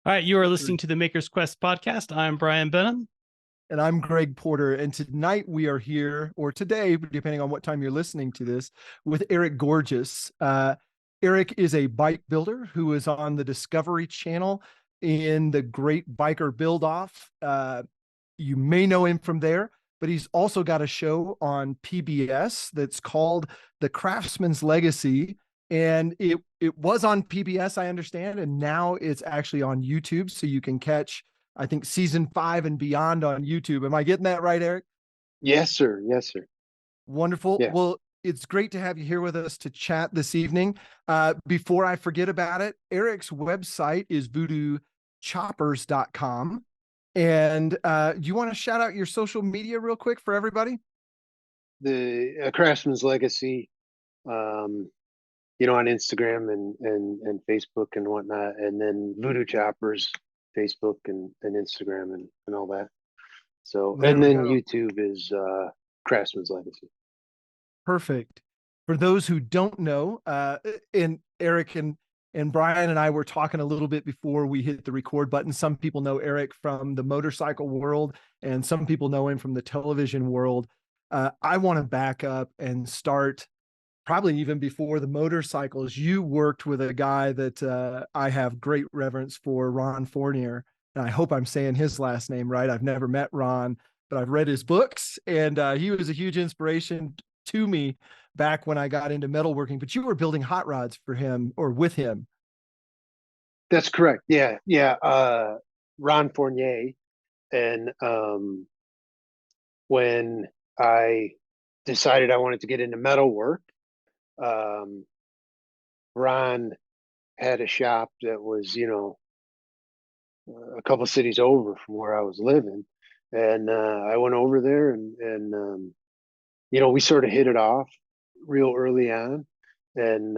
All right, you are listening to the Maker's Quest podcast. I'm Brian Benham. And I'm Greg Porter. And tonight we are here, or today, depending on what time you're listening to this, with Eric Gorges. Eric is a bike builder who is on the Discovery Channel in the Great Biker Build Off. You may know him from there, but he's also got a show on PBS that's called The Craftsman's Legacy. And it was on PBS, I understand, and now it's actually on YouTube, so you can catch, I think, season 5 and beyond on YouTube. Am I getting that right, Eric? Yes, sir. Yes, sir. Wonderful. Yeah. Well, it's great to have you here with us to chat this evening. Before I forget about it, Eric's website is voodoochoppers.com. And do you want to shout out your social media real quick for everybody? The Craftsman's Legacy, on Instagram and Facebook and whatnot, and then Voodoo Choppers, Facebook and Instagram and all that. So, and then YouTube is Craftsman's Legacy. Perfect. For those who don't know, and Eric and Brian and I were talking a little bit before we hit the record button. Some people know Eric from the motorcycle world, and some people know him from the television world. I want to back up and start probably even before the motorcycles. You worked with a guy that I have great reverence for, Ron Fournier. And I hope I'm saying his last name right. I've never met Ron, but I've read his books, and he was a huge inspiration to me back when I got into metalworking. But you were building hot rods for him or with him. That's correct. Yeah. Ron Fournier. And when I decided I wanted to get into metalwork, Ron had a shop that was, a couple cities over from where I was living. And I went over there and we sort of hit it off real early on. And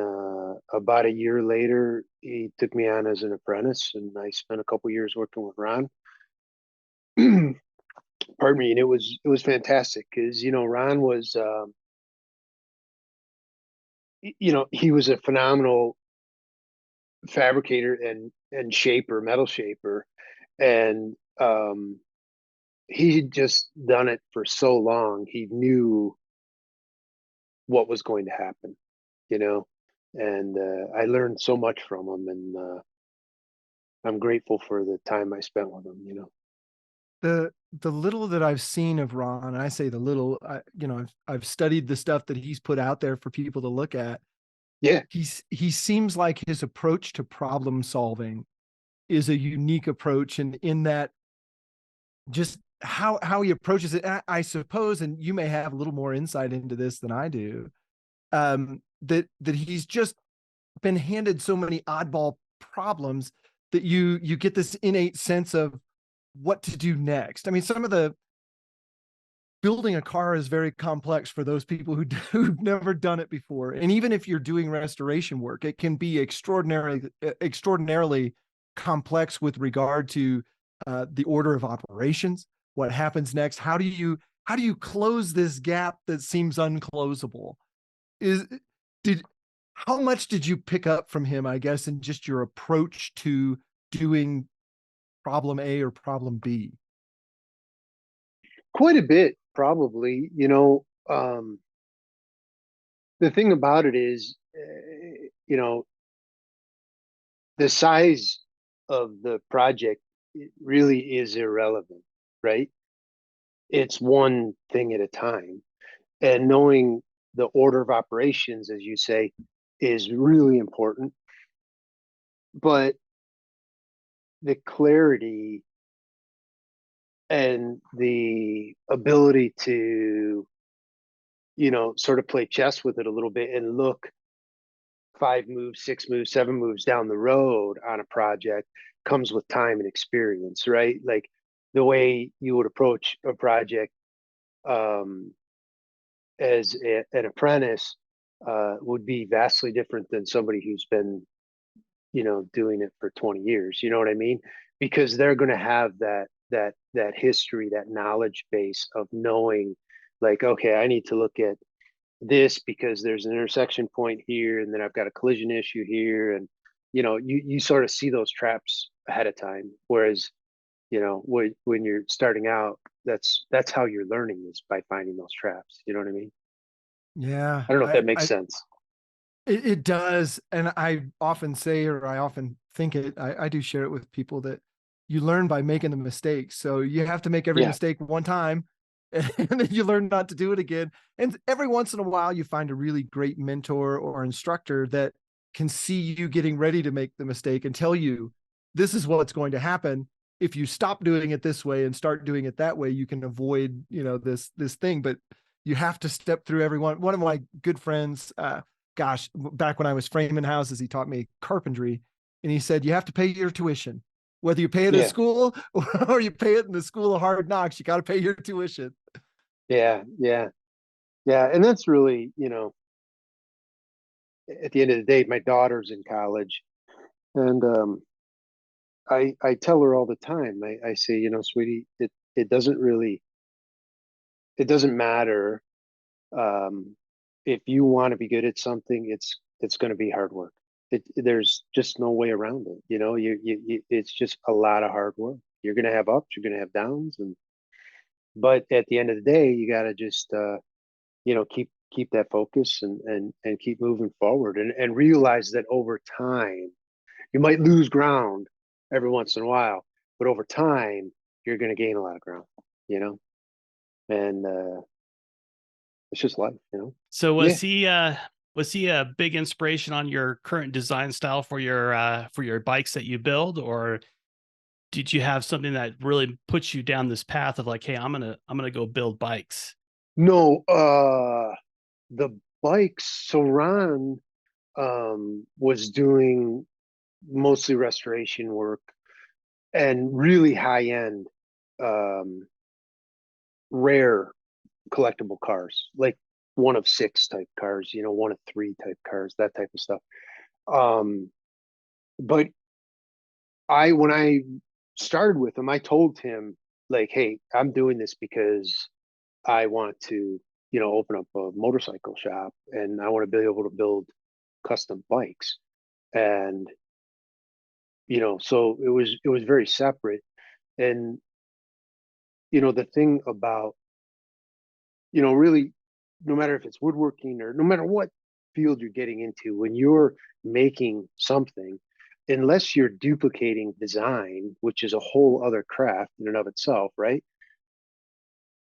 about a year later, he took me on as an apprentice, and I spent a couple years working with Ron. Pardon me. And it was fantastic because, Ron was, he was a phenomenal fabricator and shaper, metal shaper. And he had just done it for so long. He knew what was going to happen, and I learned so much from him, and I'm grateful for the time I spent with him. The little that I've seen of Ron, and I say the little, I've studied the stuff that he's put out there for people to look at. Yeah, he seems like his approach to problem solving is a unique approach, and in that, just how he approaches it, I suppose, and you may have a little more insight into this than I do, that he's just been handed so many oddball problems that you get this innate sense of what to do next. I mean, some of the building a car is very complex for those people who've never done it before. And even if you're doing restoration work, it can be extraordinarily complex with regard to the order of operations, what happens next. How do you close this gap that seems unclosable? How much did you pick up from him, I guess, in just your approach to doing problem A or problem B? Quite a bit, probably. The thing about it is, the size of the project really is irrelevant, right? It's one thing at a time. And knowing the order of operations, as you say, is really important. But the clarity and the ability to, sort of play chess with it a little bit and look 5 moves, 6 moves, 7 moves down the road on a project comes with time and experience, right? Like the way you would approach a project as an apprentice would be vastly different than somebody who's been, doing it for 20 years. You know what I mean? Because they're going to have that history, that knowledge base of knowing, like, okay, I need to look at this because there's an intersection point here, and then I've got a collision issue here, and you know, you sort of see those traps ahead of time. Whereas, you know, when you're starting out, that's how you're learning, is by finding those traps. You know what I mean? Yeah, I don't know if that makes sense. it does. And I often say, or I often think it, I do share it with people, that you learn by making the mistakes. So you have to make every Yeah. mistake one time and then you learn not to do it again. And every once in a while, you find a really great mentor or instructor that can see you getting ready to make the mistake and tell you, this is what's going to happen. If you stop doing it this way and start doing it that way, you can avoid, you know, this thing. But you have to step through every one. One of my good friends, gosh, back when I was framing houses, he taught me carpentry, and he said, you have to pay your tuition, whether you pay it at Yeah. school or you pay it in the school of hard knocks. You got to pay your tuition. Yeah. Yeah. Yeah. And that's really, you know, at the end of the day, my daughter's in college, and I tell her all the time. I say, you know, sweetie, it doesn't really, it doesn't matter, um, if you want to be good at something. It's going to be hard work. There's just no way around it. You know, it's just a lot of hard work. You're going to have ups, you're going to have downs, and but at the end of the day, you got to just you know, keep that focus, and keep moving forward, and realize that over time you might lose ground every once in a while, but over time you're going to gain a lot of ground, you know. And it's just life, you know. So Yeah. was he a big inspiration on your current design style for your bikes that you build, or did you have something that really puts you down this path of like, hey, I'm gonna go build bikes? No, the bikes. So Ron was doing mostly restoration work and really high end, um, rare collectible cars, like one of six type cars, you know, one of three type cars, that type of stuff. Um, but when I started with him, I told him, like, hey, I'm doing this because I want to, you know, open up a motorcycle shop, and I want to be able to build custom bikes. And, you know, so it was very separate. And, you know, the thing about, you know, really, no matter if it's woodworking or no matter what field you're getting into, when you're making something, unless you're duplicating design, which is a whole other craft in and of itself, right?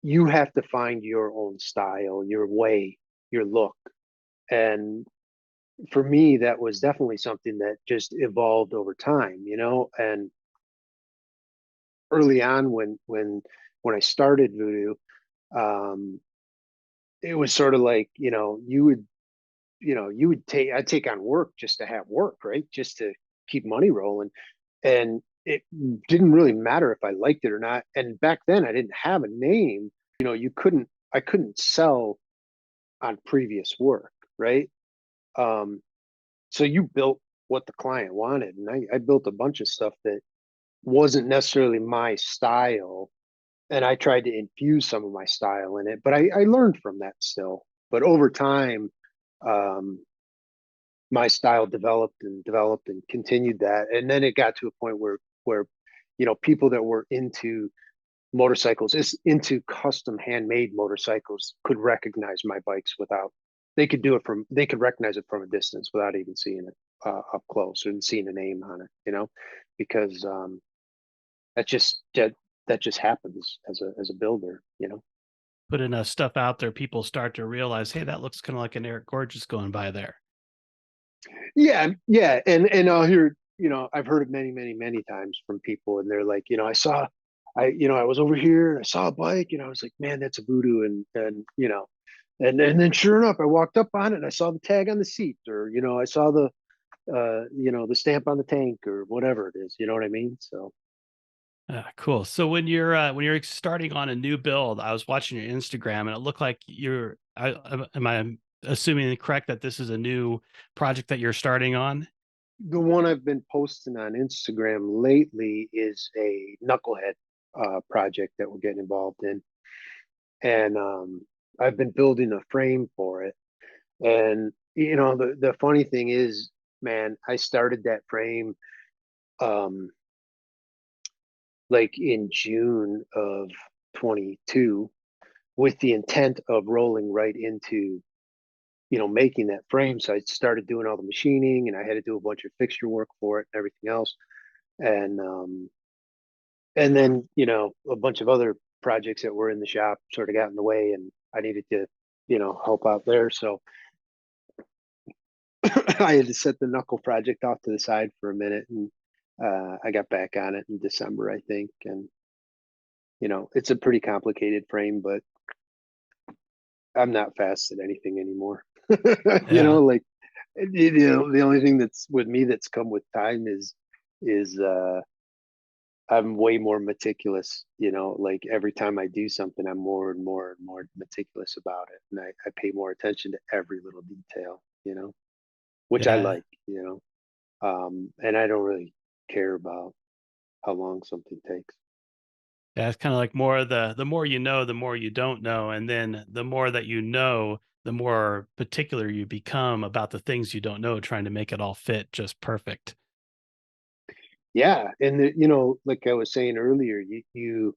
You have to find your own style, your way, your look. And for me, that was definitely something that just evolved over time, you know. And early on, when I started Voodoo, um, it was sort of like, you know, I'd take on work just to have work, right? Just to keep money rolling. And it didn't really matter if I liked it or not. And back then I didn't have a name. You know, I couldn't sell on previous work, right? Um, so you built what the client wanted. And I built a bunch of stuff that wasn't necessarily my style. And I tried to infuse some of my style in it, but I learned from that still. But over time, um, my style developed and continued that. And then it got to a point where, you know, people that were into motorcycles, is into custom handmade motorcycles, could recognize my bikes without, they could recognize it from a distance without even seeing it up close and seeing a name on it, you know, because that just that just happens as a builder, you know. Put enough stuff out there, people start to realize, hey, that looks kind of like an Eric Gorges going by there. Yeah, yeah, and I'll hear, you know, I've heard it many times from people, and they're like, you know, you know, I was over here and I saw a bike, and I was like, man, that's a Voodoo, and you know, and then sure enough, I walked up on it and I saw the tag on the seat, or you know, I saw the you know, the stamp on the tank or whatever it is, you know what I mean? So Cool. So when you're starting on a new build, I was watching your Instagram and it looked like am I assuming correct that this is a new project that you're starting on? the one I've been posting on Instagram lately is a knucklehead project that we're getting involved in, and I've been building a frame for it. And you know, the funny thing is, man, I started that frame like in June of 22 with the intent of rolling right into, making that frame. So I started doing all the machining, and I had to do a bunch of fixture work for it and everything else. And then, a bunch of other projects that were in the shop sort of got in the way, and I needed to, help out there. So I had to set the knuckle project off to the side for a minute, and I got back on it in December, I think. And, it's a pretty complicated frame, but I'm not fast at anything anymore. Yeah. Like, the only thing that's with me that's come with time is I'm way more meticulous, like every time I do something, I'm more and more and more meticulous about it. And I pay more attention to every little detail, which I Yeah. like, and I don't really care about how long something takes. Yeah, it's kind of like more of the more you know, the more you don't know. And then the more that you know, the more particular you become about the things you don't know, trying to make it all fit just perfect. Yeah. And like I was saying earlier, you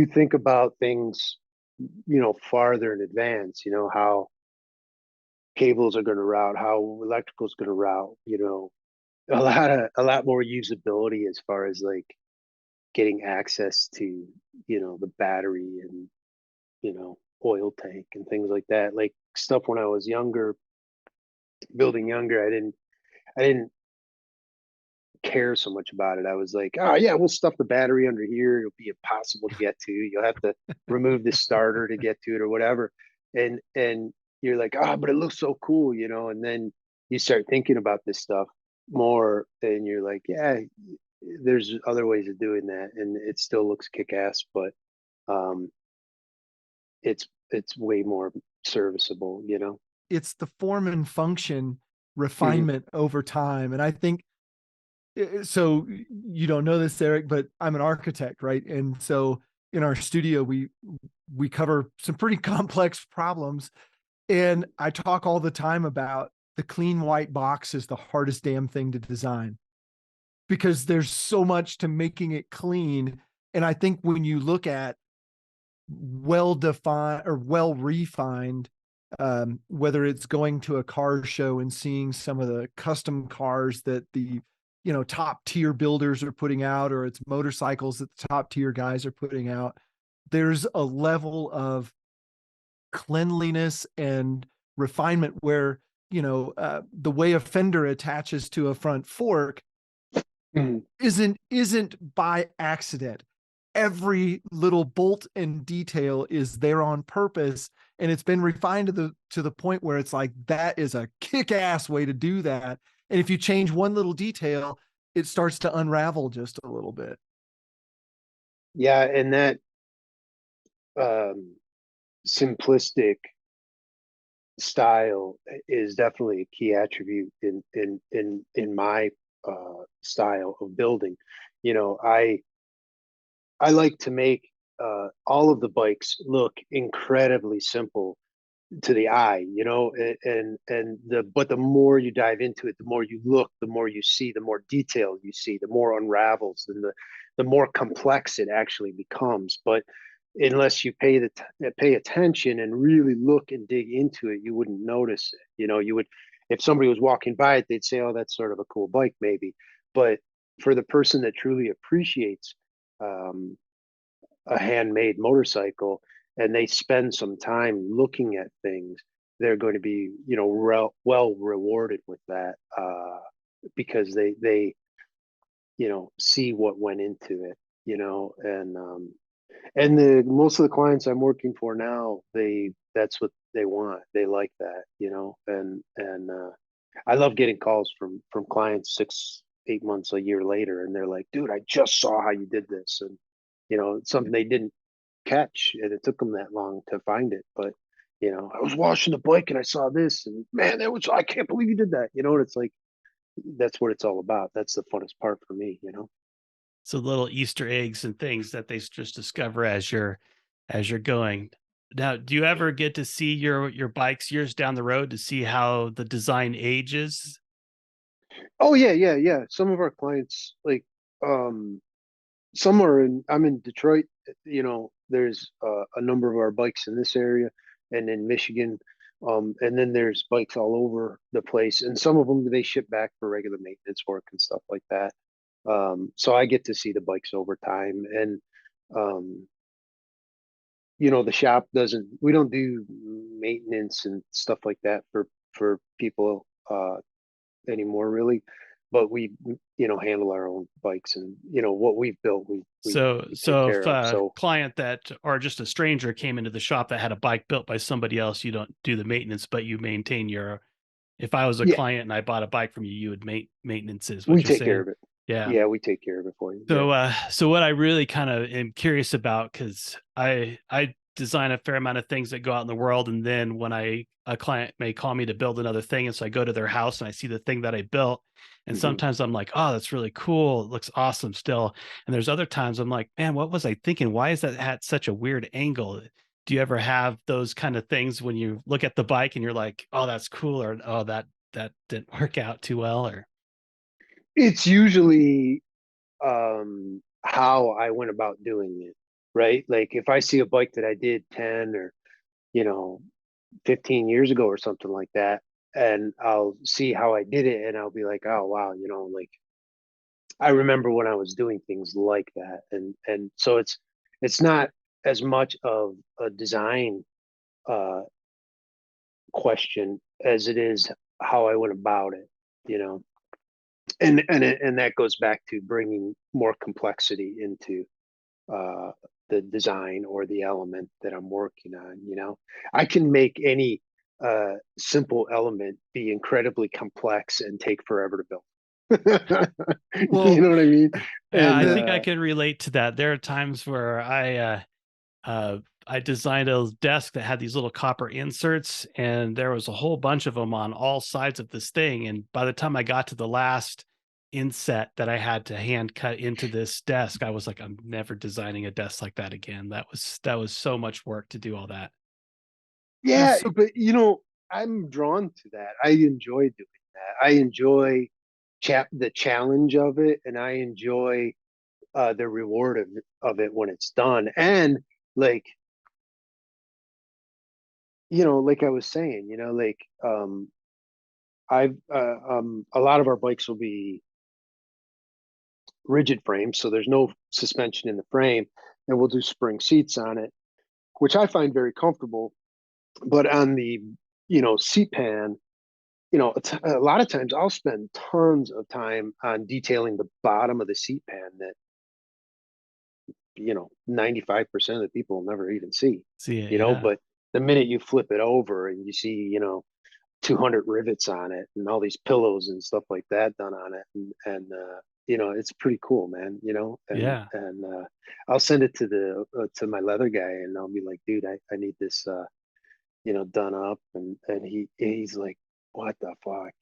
think about things, farther in advance, how cables are going to route, how electrical is going to route, a lot more usability as far as like getting access to, the battery and, oil tank and things like that. Like stuff when I was younger, building younger, I didn't care so much about it. I was like, oh yeah, we'll stuff the battery under here. It'll be impossible to get to. You'll have to remove the starter to get to it or whatever. And you're like, oh, but it looks so cool, and then you start thinking about this stuff more and you're like, yeah, there's other ways of doing that and it still looks kick ass, but um it's way more serviceable, It's the form and function Mhm. refinement over time. And I think so. You don't know this, Eric, but I'm an architect, right? And so in our studio, we cover some pretty complex problems. And I talk all the time about the clean white box is the hardest damn thing to design because there's so much to making it clean. And I think when you look at well defined or well refined, whether it's going to a car show and seeing some of the custom cars that the top tier builders are putting out, or it's motorcycles that the top tier guys are putting out, there's a level of cleanliness and refinement where the way a fender attaches to a front fork Mhm. isn't by accident. Every little bolt and detail is there on purpose, and it's been refined to the point where it's like that is a kick-ass way to do that. And if you change one little detail, it starts to unravel just a little bit. Yeah, and that um simplistic style is definitely a key attribute in my style of building. I like to make all of the bikes look incredibly simple to the eye, and the more you dive into it, the more you look, the more you see, the more detail you see, the more unravels, and the more complex it actually becomes. But unless you pay attention and really look and dig into it, you wouldn't notice it. You would, if somebody was walking by it, they'd say, "Oh, that's sort of a cool bike, maybe." But for the person that truly appreciates um, a handmade motorcycle and they spend some time looking at things, they're going to be, well rewarded with that, because they see what went into it, and the most of the clients I'm working for now, that's what they want. They like that, and I love getting calls from clients 6 8 months a year later, and they're like, dude, I just saw how you did this, and it's something they didn't catch, and it took them that long to find it. But I was washing the bike and I saw this, and man, I can't believe you did that. And it's like that's what it's all about. That's the funnest part for me. So little Easter eggs and things that they just discover as you're going. Now, do you ever get to see your bikes years down the road to see how the design ages? Oh yeah, yeah, yeah. Some of our clients, like, um, some are in. I'm in Detroit. There's a number of our bikes in this area, and in Michigan, and then there's bikes all over the place. And some of them they ship back for regular maintenance work and stuff like that. So I get to see the bikes over time, and um, the shop doesn't. We don't do maintenance and stuff like that for people anymore, really. But we, handle our own bikes, and what we've built, we take So if care of. a So client that or just a stranger came into the shop that had a bike built by somebody else, you don't do the maintenance, but you maintain your. If I was a yeah, client and I bought a bike from you, you would maintenance is we what you're take care saying. of it. Yeah. Yeah, we take care of it for you. Yeah. So what I really kind of am curious about, because I design a fair amount of things that go out in the world, and then when a client may call me to build another thing, and so I go to their house and I see the thing that I built, and Hmm. sometimes I'm like, oh, that's really cool, it looks awesome still, and there's other times I'm like, man, what was I thinking? Why is that at such a weird angle? Do you ever have those kind of things when you look at the bike and you're like, oh, that's cool, or oh, that didn't work out too well, or It's usually how I went about doing it, right? Like if I see a bike that I did 10 or you know 15 years ago or something like that, and I'll see how I did it, and I'll be like, oh wow, like I remember when I was doing things like that, and so it's not as much of a design uh, question as it is how I went about it, you know, and that goes back to bringing more complexity into uh, the design or the element that I'm working on. I can make any simple element be incredibly complex and take forever to build. You Well, know what I mean? yeah, I And the think I can relate to that. There are times where uh, I designed a desk that had these little copper inserts, and there was a whole bunch of them on all sides of this thing. And by the time I got to the last inset that I had to hand cut into this desk, I was like, I'm never designing a desk like that again. That was so much work to do all that. yeah, so but I'm drawn to that. I enjoy doing that. I enjoy the challenge of it, and I enjoy the reward of it when it's done. And like like I was saying, like I've a lot of our bikes will be rigid frames, so there's no suspension in the frame, and we'll do spring seats on it, which I find very comfortable. But on the seat pan, a lot of times I'll spend tons of time on detailing the bottom of the seat pan that 95% of the people will never even see. See it, yeah. But the minute you flip it over and you see 200 rivets on it and all these pillows and stuff like that done on it, and it's pretty cool, man. Yeah. And I'll send it to the to my leather guy, and I'll be like, dude, I need this done up, and he's like, what the fuck,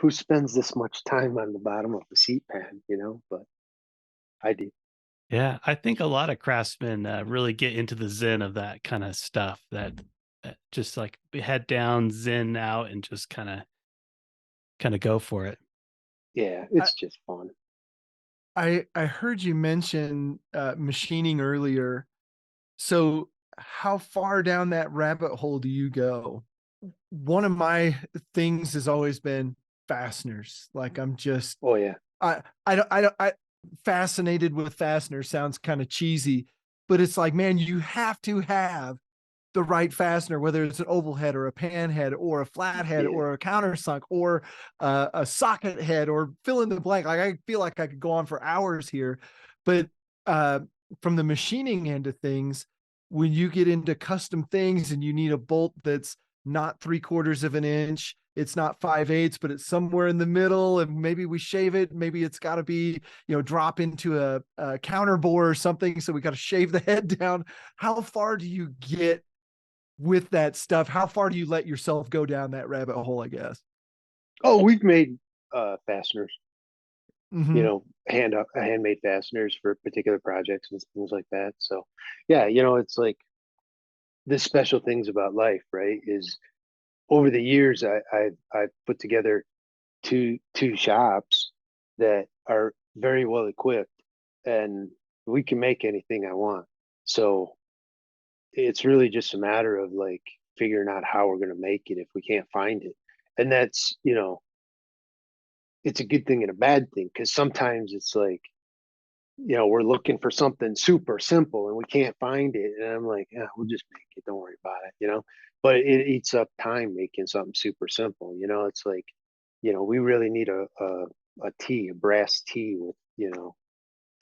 who spends this much time on the bottom of the seat pan, but I do. Yeah, I think a lot of craftsmen really get into the zen of that kind of stuff. That just like head down, zen out, and just kind of go for it. Yeah, I, it's just fun. I heard you mention machining earlier. So how far down that rabbit hole do you go? One of my things has always been fasteners. Like I'm just Oh yeah. I fascinated with fasteners sounds kind of cheesy, but it's like, man, you have to have the right fastener, whether it's an oval head or a pan head or a flat head Yeah. or a countersunk or a socket head or fill in the blank. Like I feel like I could go on for hours here, but uh, from the machining end of things, when you get into custom things and you need a bolt that's not 3/4 of an inch, it's not 5/8, but it's somewhere in the middle, and maybe we shave it. Maybe it's got to be, drop into a counter bore or something. So we got to shave the head down. How far do you get with that stuff? How far do you let yourself go down that rabbit hole, I guess? Oh, we've made fasteners, Mm-hmm. handmade fasteners for particular projects and things like that. So yeah, it's like the special things about life, right? Is over the years, I've put together two shops that are very well equipped, and we can make anything I want. So it's really just a matter of like figuring out how we're going to make it if we can't find it. And that's, it's a good thing and a bad thing, because sometimes it's like, we're looking for something super simple and we can't find it. And I'm like, yeah, we'll just make it. Don't worry about it. But it eats up time making something super simple. It's like, we really need a brass tee with,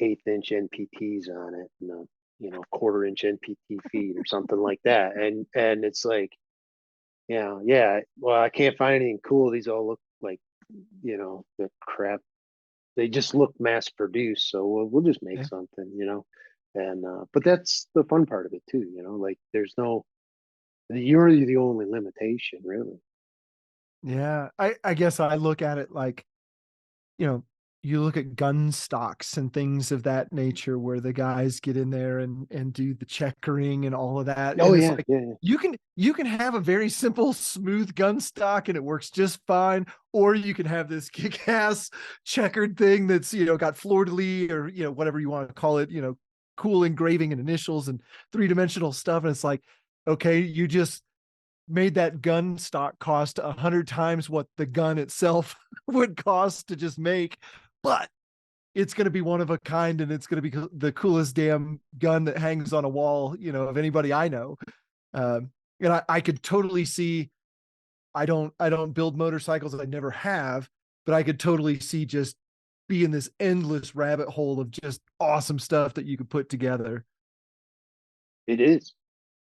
1/8-inch NPTs on it and a, 1/4-inch NPT feet or something like that. And it's like, yeah, well, I can't find anything cool. These all look like, the crap. They just look mass produced. So we'll just make Yeah. something. And, but that's the fun part of it too, like you're the only limitation, really. Yeah. I guess I look at it like, you look at gun stocks and things of that nature where the guys get in there and do the checkering and all of that. Oh And it's yeah, like, yeah. you can have a very simple, smooth gun stock and it works just fine. Or you can have this kick-ass checkered thing that's, got fleur-de-lis or, whatever you want to call it, cool engraving and initials and three-dimensional stuff. And it's like, okay, you just made that gun stock cost 100 times what the gun itself would cost to just make, but it's going to be one of a kind and it's going to be the coolest damn gun that hangs on a wall, of anybody I know. And I could totally see, I don't build motorcycles. I never have, but I could totally see just being this endless rabbit hole of just awesome stuff that you could put together. It is.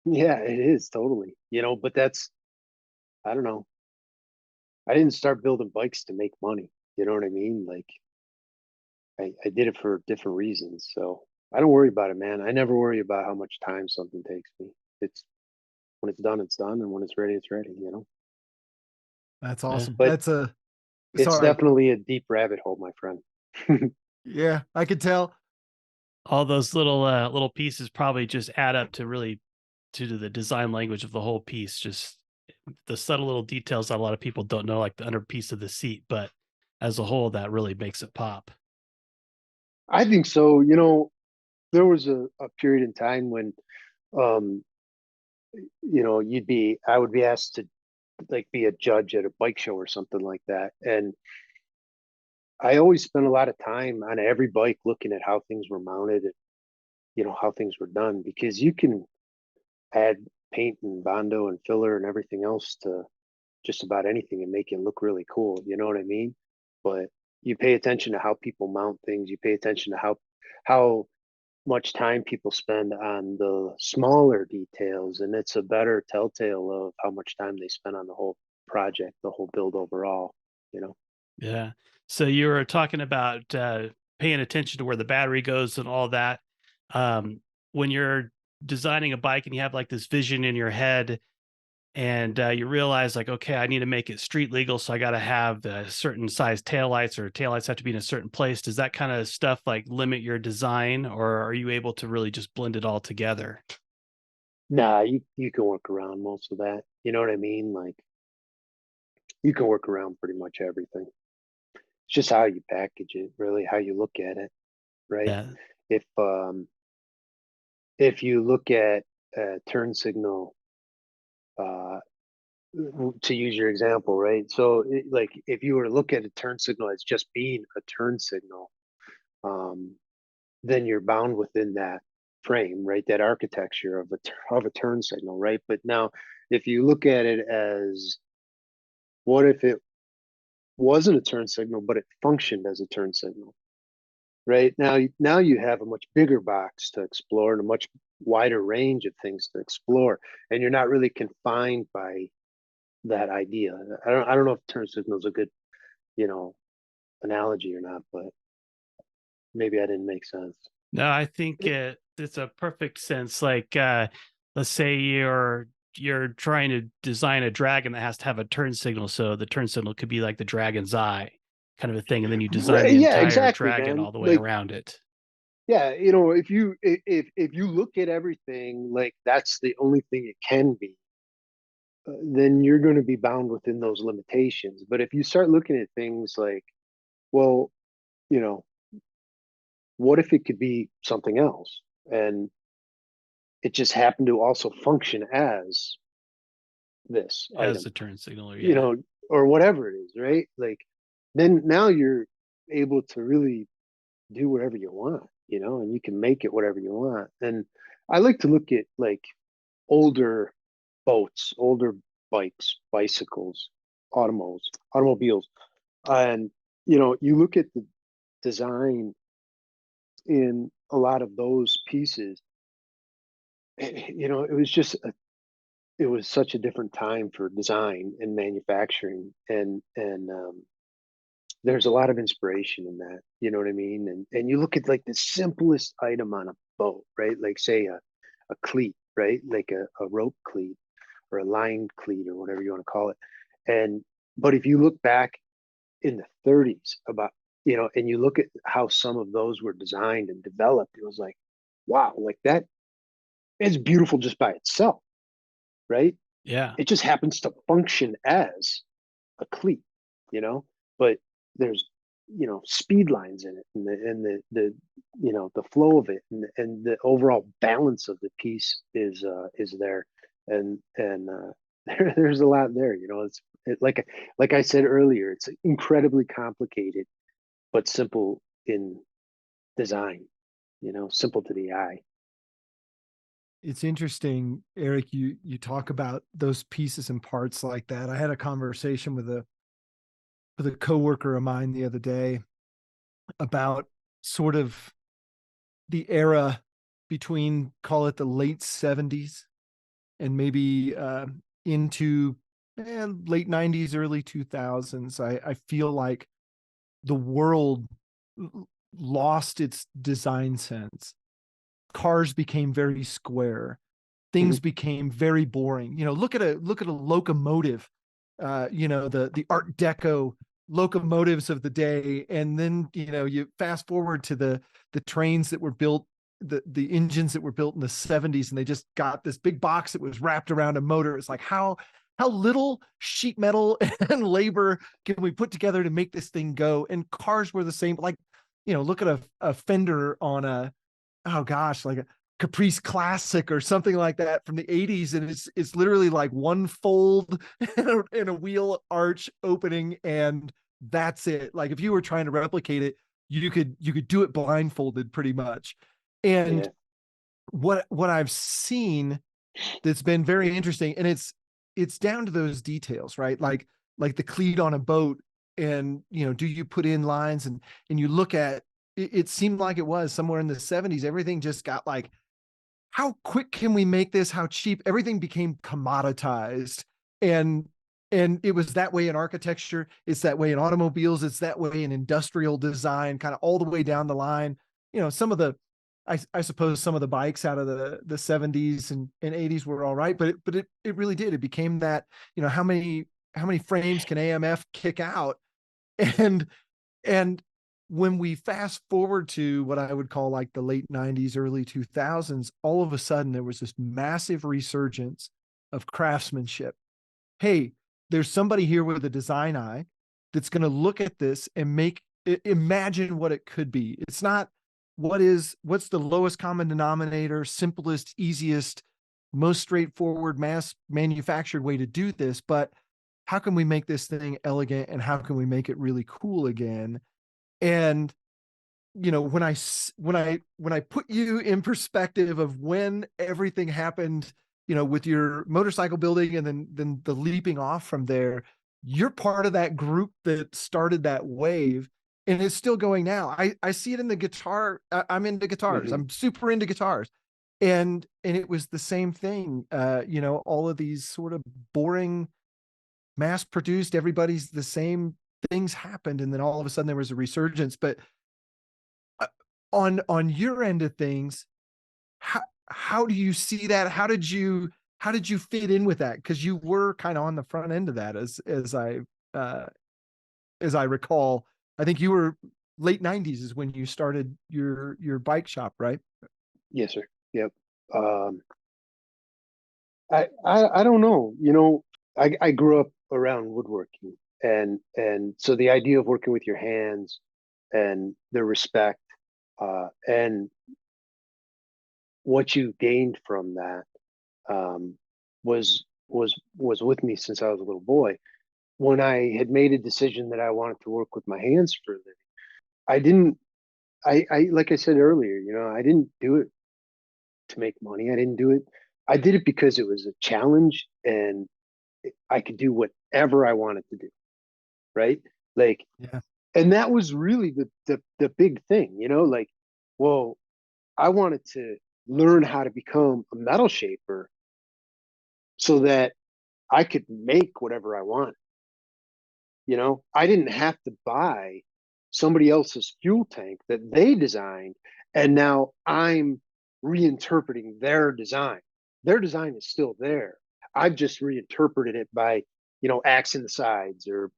Yeah, it is totally. But that's, I don't know. I didn't start building bikes to make money. You know what I mean? Like I did it for different reasons. So I don't worry about it, man. I never worry about how much time something takes me. It's when it's done, it's done. And when it's ready, it's ready. That's Yeah. awesome. But That's a, it's sorry. definitely a deep rabbit hole, my friend. Yeah, I could tell. All those little pieces probably just add up to really to the design language of the whole piece. Just the subtle little details that a lot of people don't know, like the under piece of the seat, but as a whole, that really makes it pop. I think so. There was a period in time when, um, I would be asked to like be a judge at a bike show or something like that. And I always spent a lot of time on every bike looking at how things were mounted and, how things were done, because you can add paint and Bondo and filler and everything else to just about anything and make it look really cool. You know what I mean? But you pay attention to how people mount things. You pay attention to how much time people spend on the smaller details, and it's a better telltale of how much time they spend on the whole project, the whole build overall. You know. Yeah. So you were talking about paying attention to where the battery goes and all that. When you're designing a bike and you have like this vision in your head, and you realize like, okay, I need to make it street legal, so I got to have the certain size taillights, or taillights have to be in a certain place. Does that kind of stuff like limit your design, or are you able to really just blend it all together? Nah, you can work around most of that. You know what I mean? Like you can work around pretty much everything. It's just how you package it, really, how you look at it, right? Yeah. If um if you look at a turn signal, uh to use your example, right? So like if you were to look at a turn signal as just being a turn signal, um, then you're bound within that frame, right? That architecture of a turn signal, right? But now if you look at it as, what if it wasn't a turn signal, but it functioned as a turn signal, right? Now you have a much bigger box to explore and a much wider range of things to explore, and you're not really confined by that idea. I don't know if turn signal is a good, you know, analogy or not, but maybe I didn't make sense. No, I think it's a perfect sense. Like, let's say you're trying to design a dragon that has to have a turn signal, so the turn signal could be like the dragon's eye, kind of a thing, and then you design Right, the yeah, entire exactly, dragon man. all the way Like around it. Yeah, if you look at everything like that's the only thing it can be, then you're going to be bound within those limitations. But if you start looking at things like, well, you know, what if it could be something else? And it just happened to also function as this as item, a turn signaler. you Yeah. know, or whatever it is, right? Like, then now you're able to really do whatever you want, and you can make it whatever you want. And I like to look at like older boats, older bikes, bicycles, automobiles. And, you look at the design in a lot of those pieces, it was it was such a different time for design and manufacturing. And there's a lot of inspiration in that, you know what I mean? And you look at like the simplest item on a boat, right? Like say a cleat, right? Like a rope cleat or a line cleat or whatever you want to call it. But if you look back in the 30s about, and you look at how some of those were designed and developed, it was like, wow, like that is beautiful just by itself, right? Yeah. It just happens to function as a cleat, you know, but there's, speed lines in it, and the flow of it, and the overall balance of the piece is there. And there's a lot there, like I said earlier, it's incredibly complicated but simple in design, simple to the eye. It's interesting, Eric, you talk about those pieces and parts like that. I had a conversation with a coworker of mine the other day about sort of the era between, call it the late 70s and maybe into late 90s, early 2000s. I feel like the world lost its design sense. Cars became very square. Mhm. Things became very boring. Look at a locomotive. The Art Deco locomotives of the day, and then you fast forward to the trains that were built, the engines that were built in the 70s, and they just got this big box that was wrapped around a motor. It's like how little sheet metal and labor can we put together to make this thing go? And cars were the same. Like, look at a fender on a, oh gosh, like a Caprice Classic or something like that from the 80s, and it's literally like one fold and a wheel arch opening, and that's it. Like if you were trying to replicate it, you could do it blindfolded pretty much. And Yeah. what I've seen that's been very interesting, and it's down to those details, right? Like the cleat on a boat, and do you put in lines, and you look at it, it seemed like it was somewhere in the 70s, everything just got like, how quick can we make this? How cheap? Everything became commoditized. And it was that way in architecture. It's that way in automobiles. It's that way in industrial design, kind of all the way down the line. Some of the, I suppose some of the bikes out of the 70s and 80s were all right, but it really did. It became that, how many frames can AMF kick out? And and when we fast forward to what I would call like the late 90s, early 2000s, all of a sudden there was this massive resurgence of craftsmanship. Hey, there's somebody here with a design eye that's going to look at this and imagine what it could be. It's not what's the lowest common denominator, simplest, easiest, most straightforward mass manufactured way to do this, but how can we make this thing elegant, and how can we make it really cool again? And when I put you in perspective of when everything happened, with your motorcycle building, and then the leaping off from there, you're part of that group that started that wave, and it's still going now. I see it in the guitar. I'm into guitars. Mhm. I'm super into guitars. And it was the same thing. All of these sort of boring, mass produced, everybody's the same things happened, and then all of a sudden there was a resurgence. But on your end of things, how do you see that? How did you fit in with that? Because you were kind of on the front end of that, uh, as I recall. I think you were late 90s is when you started your bike shop, right? Yes, sir. Yep. Um, I don't know. I grew up around woodworking, and so the idea of working with your hands and the respect, and what you gained from that, um, was with me since I was a little boy. When I had made a decision that I wanted to work with my hands for a living, I didn't. I like I said earlier, I didn't do it to make money. I didn't do it. I did it because it was a challenge and I could do whatever I wanted to do. Right. Like, Yeah. and that was really the big thing, like, well, I wanted to learn how to become a metal shaper so that I could make whatever I wanted. I didn't have to buy somebody else's fuel tank that they designed, and now I'm reinterpreting their design. Their design is still there. I've just reinterpreted it by, axing the sides or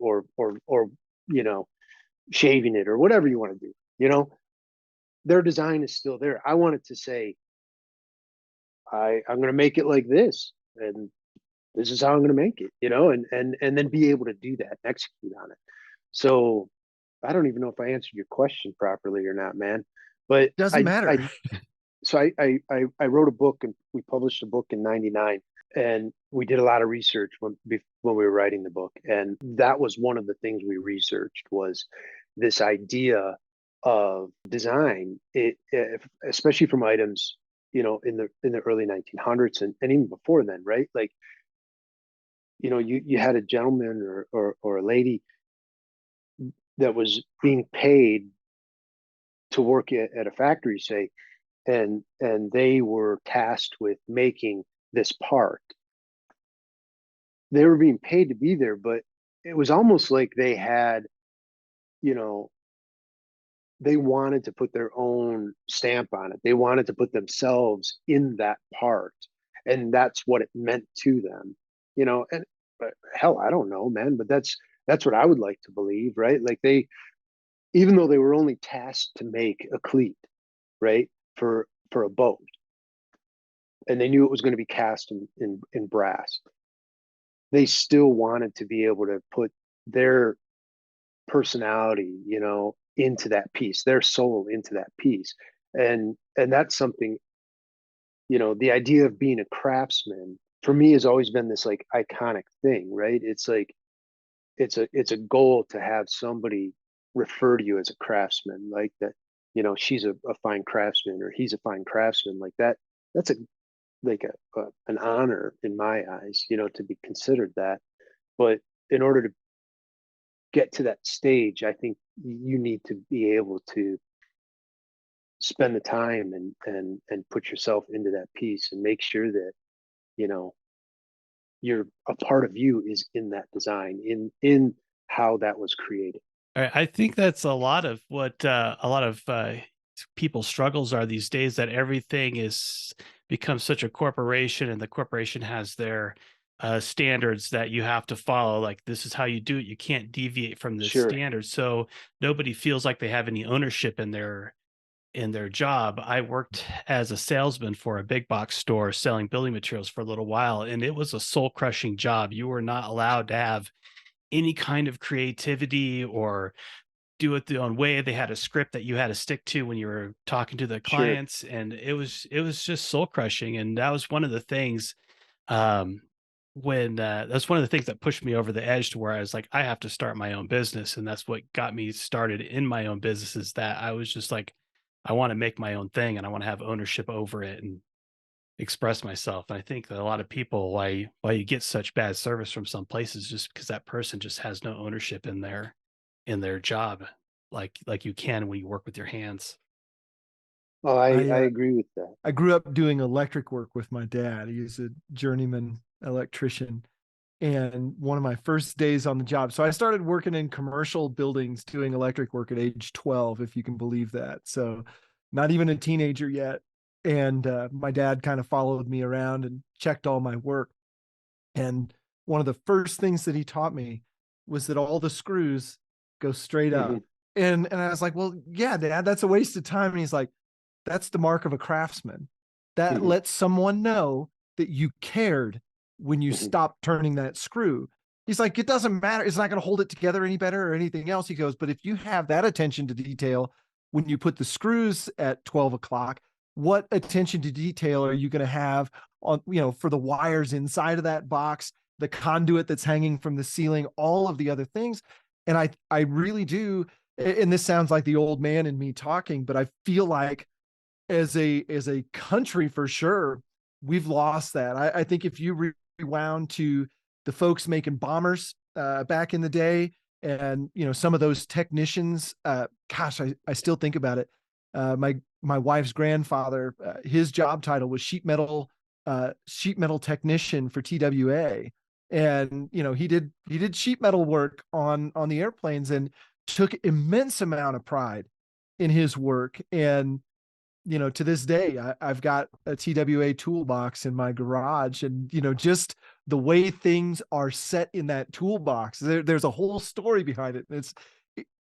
shaving it or whatever you want to do. Their design is still there. I wanted to say, I'm going to make it like this, and this is how I'm going to make it, and then be able to do that and execute on it. So I don't even know if I answered your question properly or not, man. But Doesn't matter. I wrote a book and we published a book in '99, and we did a lot of research when we were writing the book, and that was one of the things we researched was this idea of design, especially from items, in the early 1900s and even before then, right? Like, you had a gentleman or a lady that was being paid to work at a factory, say, and they were tasked with making this part. They were being paid to be there, but it was almost like they had, you know, they wanted to put their own stamp on it. They wanted to put themselves in that part, and that's what it meant to them, and but hell, I don't know, man, but that's what I would like to believe, right? Like, even though they were only tasked to make a cleat, right, for a boat, and they knew it was going to be cast in brass, they still wanted to be able to put their personality, into that piece, their soul into that piece. And that's something, the idea of being a craftsman for me has always been this like iconic thing, right? It's like it's a goal to have somebody refer to you as a craftsman, like that, she's a fine craftsman or he's a fine craftsman, like that. That's an honor in my eyes, to be considered that. But in order to get to that stage, I think you need to be able to spend the time and put yourself into that piece and make sure that, you know, you're a part of you is in that design, in how that was created. I think that's a lot of what a lot of people's struggles are these days. That everything is becomes such a corporation, and the corporation has their standards that you have to follow. Like, this is how you do it. You can't deviate from this Sure. standard. So nobody feels like they have any ownership in their job. I worked as a salesman for a big box store selling building materials for a little while, and it was a soul crushing job. You were not allowed to have any kind of creativity or do it their own way. They had a script that you had to stick to when you were talking to the Sure. clients, and it was just soul crushing. And that was one of the things um when that's one of the things that pushed me over the edge to where I was like, I have to start my own business. And that's what got me started in my own business, is that I was just like, I want to make my own thing and I want to have ownership over it and express myself. And I think that a lot of people, why you get such bad service from some places, just because that person just has no ownership in their job, like you can when you work with your hands. Oh, I I I uh, agree with that. I grew up doing electric work with my dad. He's a journeyman electrician. And one of my first days on the job, so I started working in commercial buildings doing electric work at age 12, if you can believe that. So not even a teenager yet. And my dad kind of followed me around and checked all my work. And one of the first things that he taught me was that all the screws go straight Hmm. up And I was like, well, yeah, Dad, that's a waste of time. And he's like, that's the mark of a craftsman. That Mhm. lets someone know that you cared when you Mhm. stopped turning that screw. He's like, it doesn't matter. It's not going to hold it together any better or anything else. He goes, but if you have that attention to detail when you put the screws at 12 o'clock, what attention to detail are you going to have on, for the wires inside of that box, the conduit that's hanging from the ceiling, all of the other things? And I really do. And this sounds like the old man in me talking, but I feel like as a country, for sure, we've lost that. I think if you rewound to the folks making bombers back in the day, and some of those technicians, gosh, I still think about it. My wife's grandfather, his job title was sheet metal technician for TWA, and he did sheet metal work on the airplanes, and took immense amount of pride in his work. And to this day, I've got a TWA toolbox in my garage, and just the way things are set in that toolbox, there's a whole story behind it. And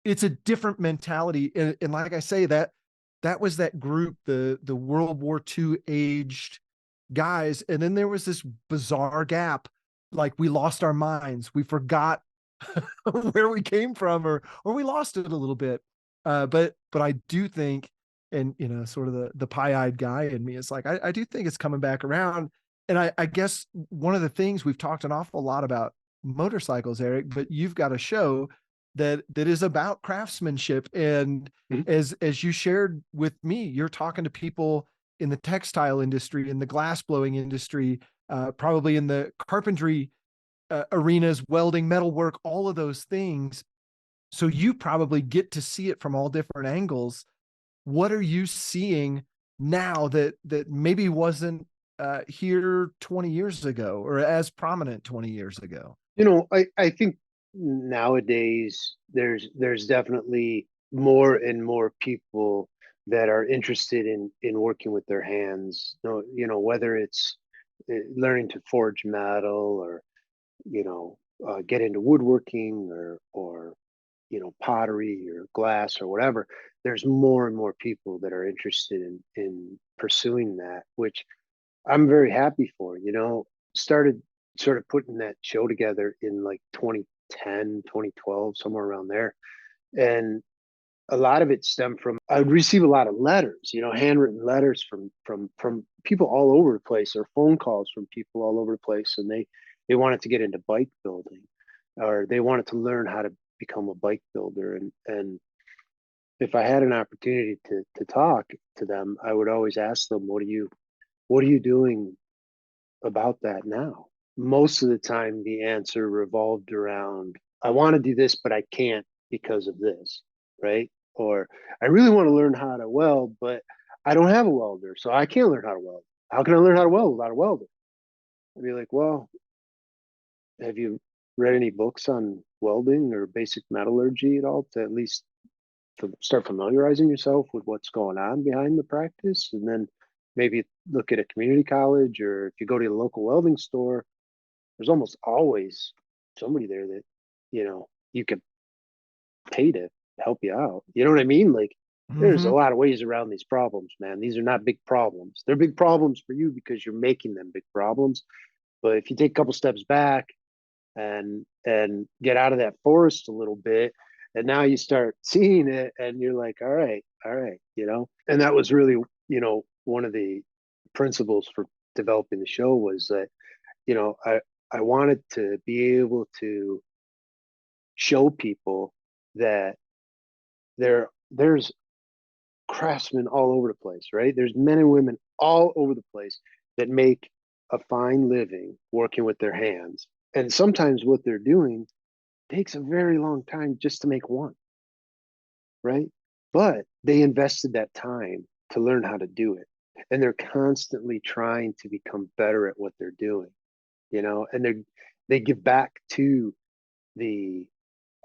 it's a different mentality, and like I say, that was that group, the World War II aged guys, and then there was this bizarre gap, like we lost our minds, we forgot where we came from, or we lost it a little bit. But I do think, and sort of the pie-eyed guy in me is like, I do think it's coming back around. And I guess one of the things, we've talked an awful lot about motorcycles, Eric, but you've got a show that is about craftsmanship. And Mhm. as you shared with me, you're talking to people in the textile industry, in the glass blowing industry, probably in the carpentry arenas, welding, metalwork, all of those things. So you probably get to see it from all different angles. What are you seeing now that maybe wasn't here 20 years ago, or as prominent 20 years ago? I think nowadays there's definitely more and more people that are interested in working with their hands. Whether it's learning to forge metal, or get into woodworking, or pottery or glass or whatever. There's more and more people that are interested in pursuing that, which I'm very happy for. Started sort of putting that show together in like 2010, 2012, somewhere around there. And a lot of it stemmed from, I would receive a lot of letters, handwritten letters from people all over the place, or phone calls from people all over the place. And they wanted to get into bike building, or they wanted to learn how to become a bike builder. And if I had an opportunity to talk to them, I would always ask them, what are you doing about that now? Most of the time, the answer revolved around, I want to do this, but I can't because of this, right? Or I really want to learn how to weld, but I don't have a welder, so I can't learn how to weld. How can I learn how to weld without a welder? I'd be like, well, have you read any books on welding or basic metallurgy at all, to at least to start familiarizing yourself with what's going on behind the practice? And then maybe look at a community college, or if you go to the local welding store, there's almost always somebody there that you can pay to help you out. You know what I mean? Like, there's a Mm-hmm. lot of ways around these problems, man. These are not big problems. They're big problems for you because you're making them big problems. But if you take a couple steps back and get out of that forest a little bit, and now you start seeing it, and you're like, all right. And that was really, one of the principles for developing the show, was that, I wanted to be able to show people that there's craftsmen all over the place, right? There's men and women all over the place that make a fine living working with their hands. And sometimes what they're doing takes a very long time just to make one, right? But they invested that time to learn how to do it. And they're constantly trying to become better at what they're doing, and they give back to the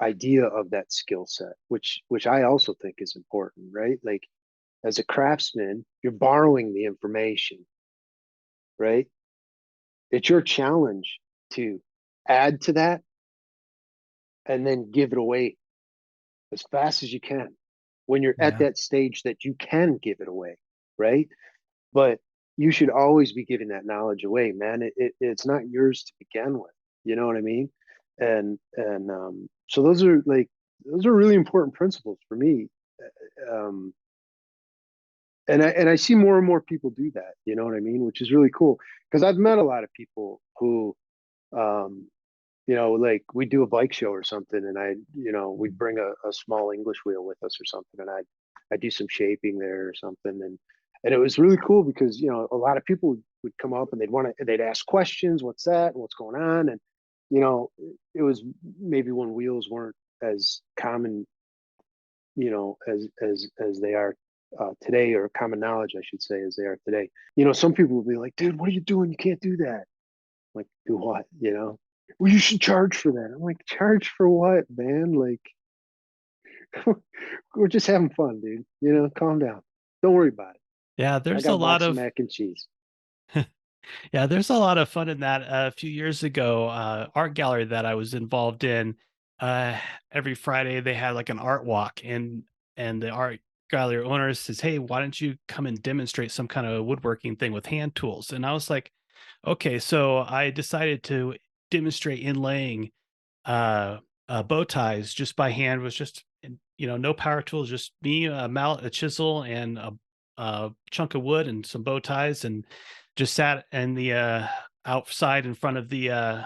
idea of that skill set, which I also think is important, right? Like, as a craftsman, you're borrowing the information, right? It's your challenge to add to that and then give it away as fast as you can when you're at Yeah. that stage that you can give it away, right? But you should always be giving that knowledge away, man. It's not yours to begin with. You know what I mean? So those are really important principles for me. Um, and I see more and more people do that. You know what I mean? Which is really cool because I've met a lot of people who, um, like we do a bike show or something, and we'd bring a small English wheel with us or something, and I do some shaping there or something, and it was really cool because a lot of people would come up and they'd ask questions, what's that, and what's going on, and it was maybe when wheels weren't as common, as they are today, or common knowledge, I should say, as they are today. Some people will be like, dude, what are you doing? You can't do that. I'm like, do what? Well, you should charge for that. I'm like, charge for what, man? Like, we're just having fun, dude. Calm down. Don't worry about it. Yeah, I there's got a a lot box of of mac and cheese. yeah, there's a lot of fun in that. A few years ago, art gallery that I was involved in, uh, every Friday they had like an art walk, and the art gallery owner says, "Hey, why don't you come and demonstrate some kind of woodworking thing with hand tools?" And I was like, "Okay." So I decided to demonstrate inlaying bow ties just by hand. Was just no power tools, just me, a mallet, a chisel, and a chunk of wood and some bow ties, and just sat in the outside in front of the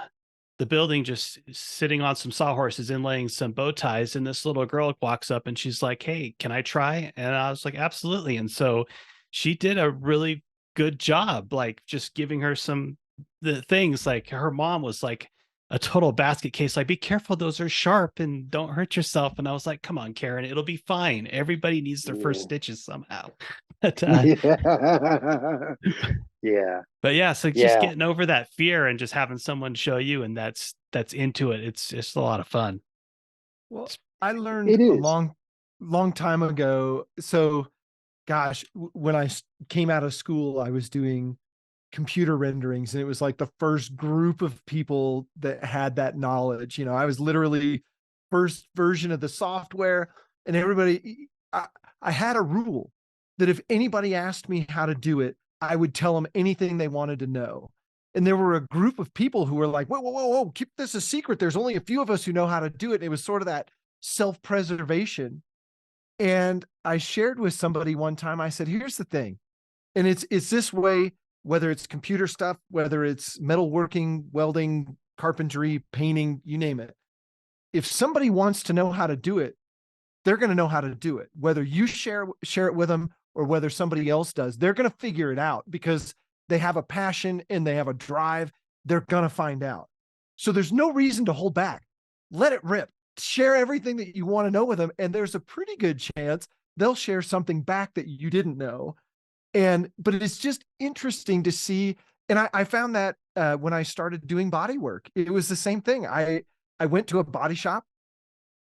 building, just sitting on some sawhorses inlaying some bow ties. And this little girl walks up and she's like, "Hey, can I try?" And I was like, "Absolutely." And so she did a really good job, like just giving her some the things. Like her mom was like a total basket case, like, "Be careful, those are sharp and don't hurt yourself." And I was like, "Come on, Karen, it'll be fine. Everybody needs their first Yeah. stitches somehow." But, Yeah. Yeah. but yeah, so just Yeah. getting over that fear and just having someone show you, and that's into it. It's just a lot of fun. Well, I learned It a is. long time ago. So, gosh, when came out of school, I was doing computer renderings, and it was like the first group of people that had that knowledge. I was literally first version of the software, and everybody. I had a rule that if anybody asked me how to do it, I would tell them anything they wanted to know. And there were a group of people who were like, "Whoa, whoa, whoa, whoa, keep this a secret. There's only a few of us who know how to do it." And it was sort of that self-preservation. And I shared with somebody one time, I said, "Here's the thing." And it's this way, whether it's computer stuff, whether it's metalworking, welding, carpentry, painting, you name it. If somebody wants to know how to do it, they're going to know how to do it. Whether you share it with them or whether somebody else does, they're going to figure it out because they have a passion and they have a drive. They're going to find out. So there's no reason to hold back. Let it rip. Share everything that you want to know with them, and there's a pretty good chance they'll share something back that you didn't know. But it's just interesting to see. And I found that when I started doing body work, it was the same thing. I went to a body shop,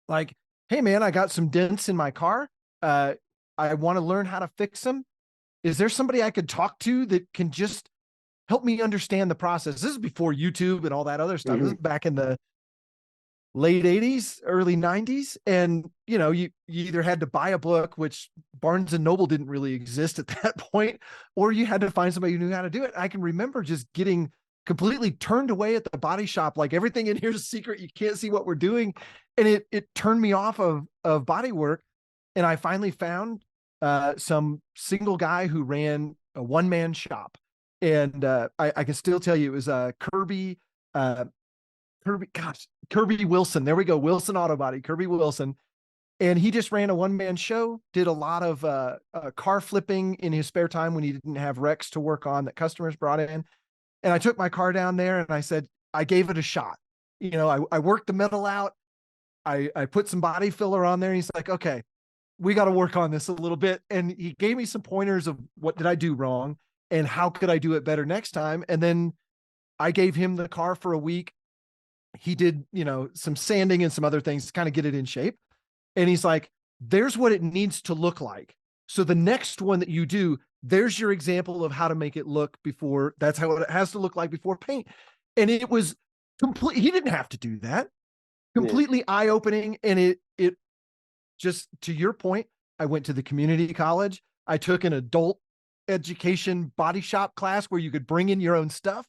like, "Hey man, I got some dents in my car. I want to learn how to fix them. Is there somebody I could talk to that can just help me understand the process?" This is before YouTube and all that other stuff. This Mm-hmm. is back in the late 80s, early 90s. And you either had to buy a book, which Barnes and Noble didn't really exist at that point, or you had to find somebody who knew how to do it. I can remember just getting completely turned away at the body shop, like, "Everything in here is a secret. You can't see what we're doing." And it turned me off of body work. And I finally found some single guy who ran a one-man shop. And I can still tell you, it was uh, Kirby Wilson. There we go. Wilson Auto Body, Kirby Wilson. And he just ran a one-man show, did a lot of car flipping in his spare time when he didn't have wrecks to work on that customers brought in. And I took my car down there and I said, I gave it a shot. I worked the metal out. I put some body filler on there. And he's like, "Okay, we got to work on this a little bit." And he gave me some pointers of what did I do wrong and how could I do it better next time. And then I gave him the car for a week. He did, some sanding and some other things to kind of get it in shape. And he's like, "There's what it needs to look like. So the next one that you do, there's your example of how to make it look before. That's how it has to look like before paint." And it was complete. He didn't have to do that. Yeah. Completely eye-opening. And it just to your point, I went to the community college. I took an adult education body shop class where you could bring in your own stuff,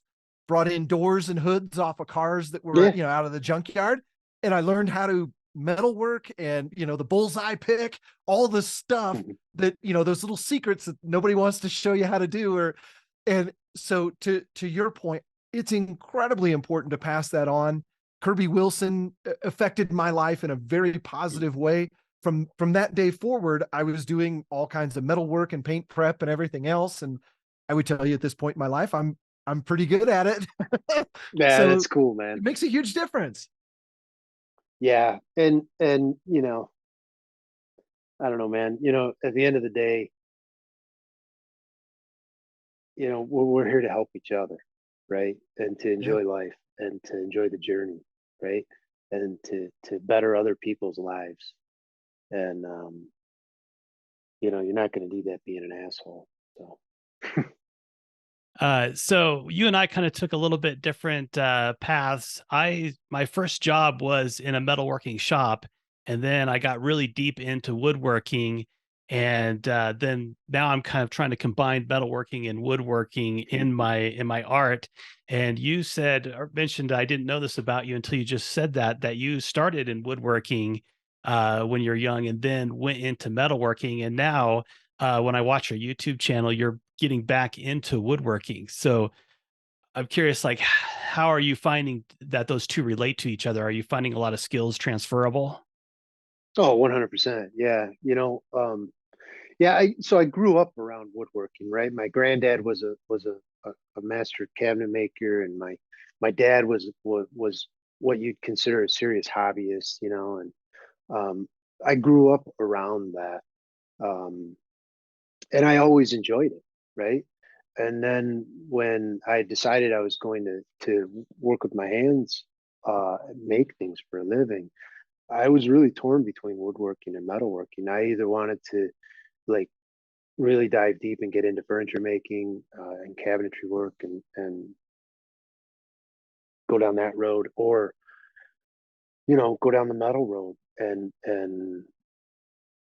brought in doors and hoods off of cars that were, Yeah. you know, out of the junkyard. And I learned how to metalwork and, you know, the bullseye pick, all the stuff that, you know, those little secrets that nobody wants to show you how to do. And so to your point, it's incredibly important to pass that on. Kirby Wilson affected my life in a very positive way. From that day forward, I was doing all kinds of metal work and paint prep and everything else. And I would tell you at this point in my life, I'm pretty good at it. Yeah, So that's cool, man. it makes a huge difference. Yeah. And, you know, I don't know, man, you know, at the end of the day, you know, we're here to help each other, right? And to Yeah. enjoy life and to enjoy the journey, right? And to better other people's lives. And, you know, you're not going to do that being an asshole. So, So you and I kind of took a little bit different paths. My first job was in a metalworking shop, and then I got really deep into woodworking, and then now I'm kind of trying to combine metalworking and woodworking in my art. And you said or mentioned, I didn't know this about you until you just said that you started in woodworking when you're young, and then went into metalworking, and now when I watch your YouTube channel, you're getting back into woodworking. So I'm curious, like, how are you finding that those two relate to each other? Are you finding a lot of skills transferable? oh, 100%. Yeah. You know, yeah. So I grew up around woodworking, right? My granddad was a master cabinet maker, and my dad was what you'd consider a serious hobbyist, you know, and I grew up around that. Um, and I always enjoyed it, right? And then when I decided I was going to work with my hands, make things for a living, I was really torn between woodworking and metalworking. I either wanted to like really dive deep and get into furniture making and cabinetry work and go down that road, or you know, go down the metal road and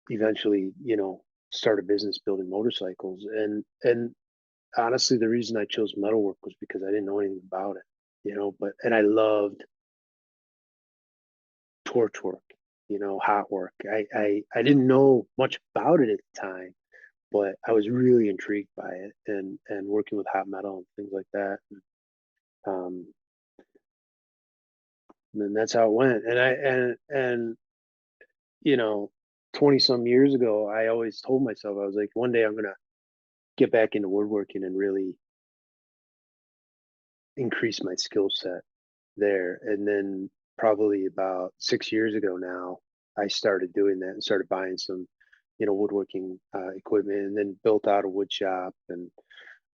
eventually, you know, start a business building motorcycles. And honestly, the reason I chose metalwork was because I didn't know anything about it, you know, and I loved torch work, you know, hot work. I didn't know much about it at the time, but I was really intrigued by it and working with hot metal and things like that. Um, and that's how it went. And you know, 20 some years ago, I always told myself, I was like, one day I'm gonna get back into woodworking and really increase my skill set there. And then probably about 6 years ago now, I started doing that and started buying some, you know, woodworking equipment, and then built out a wood shop.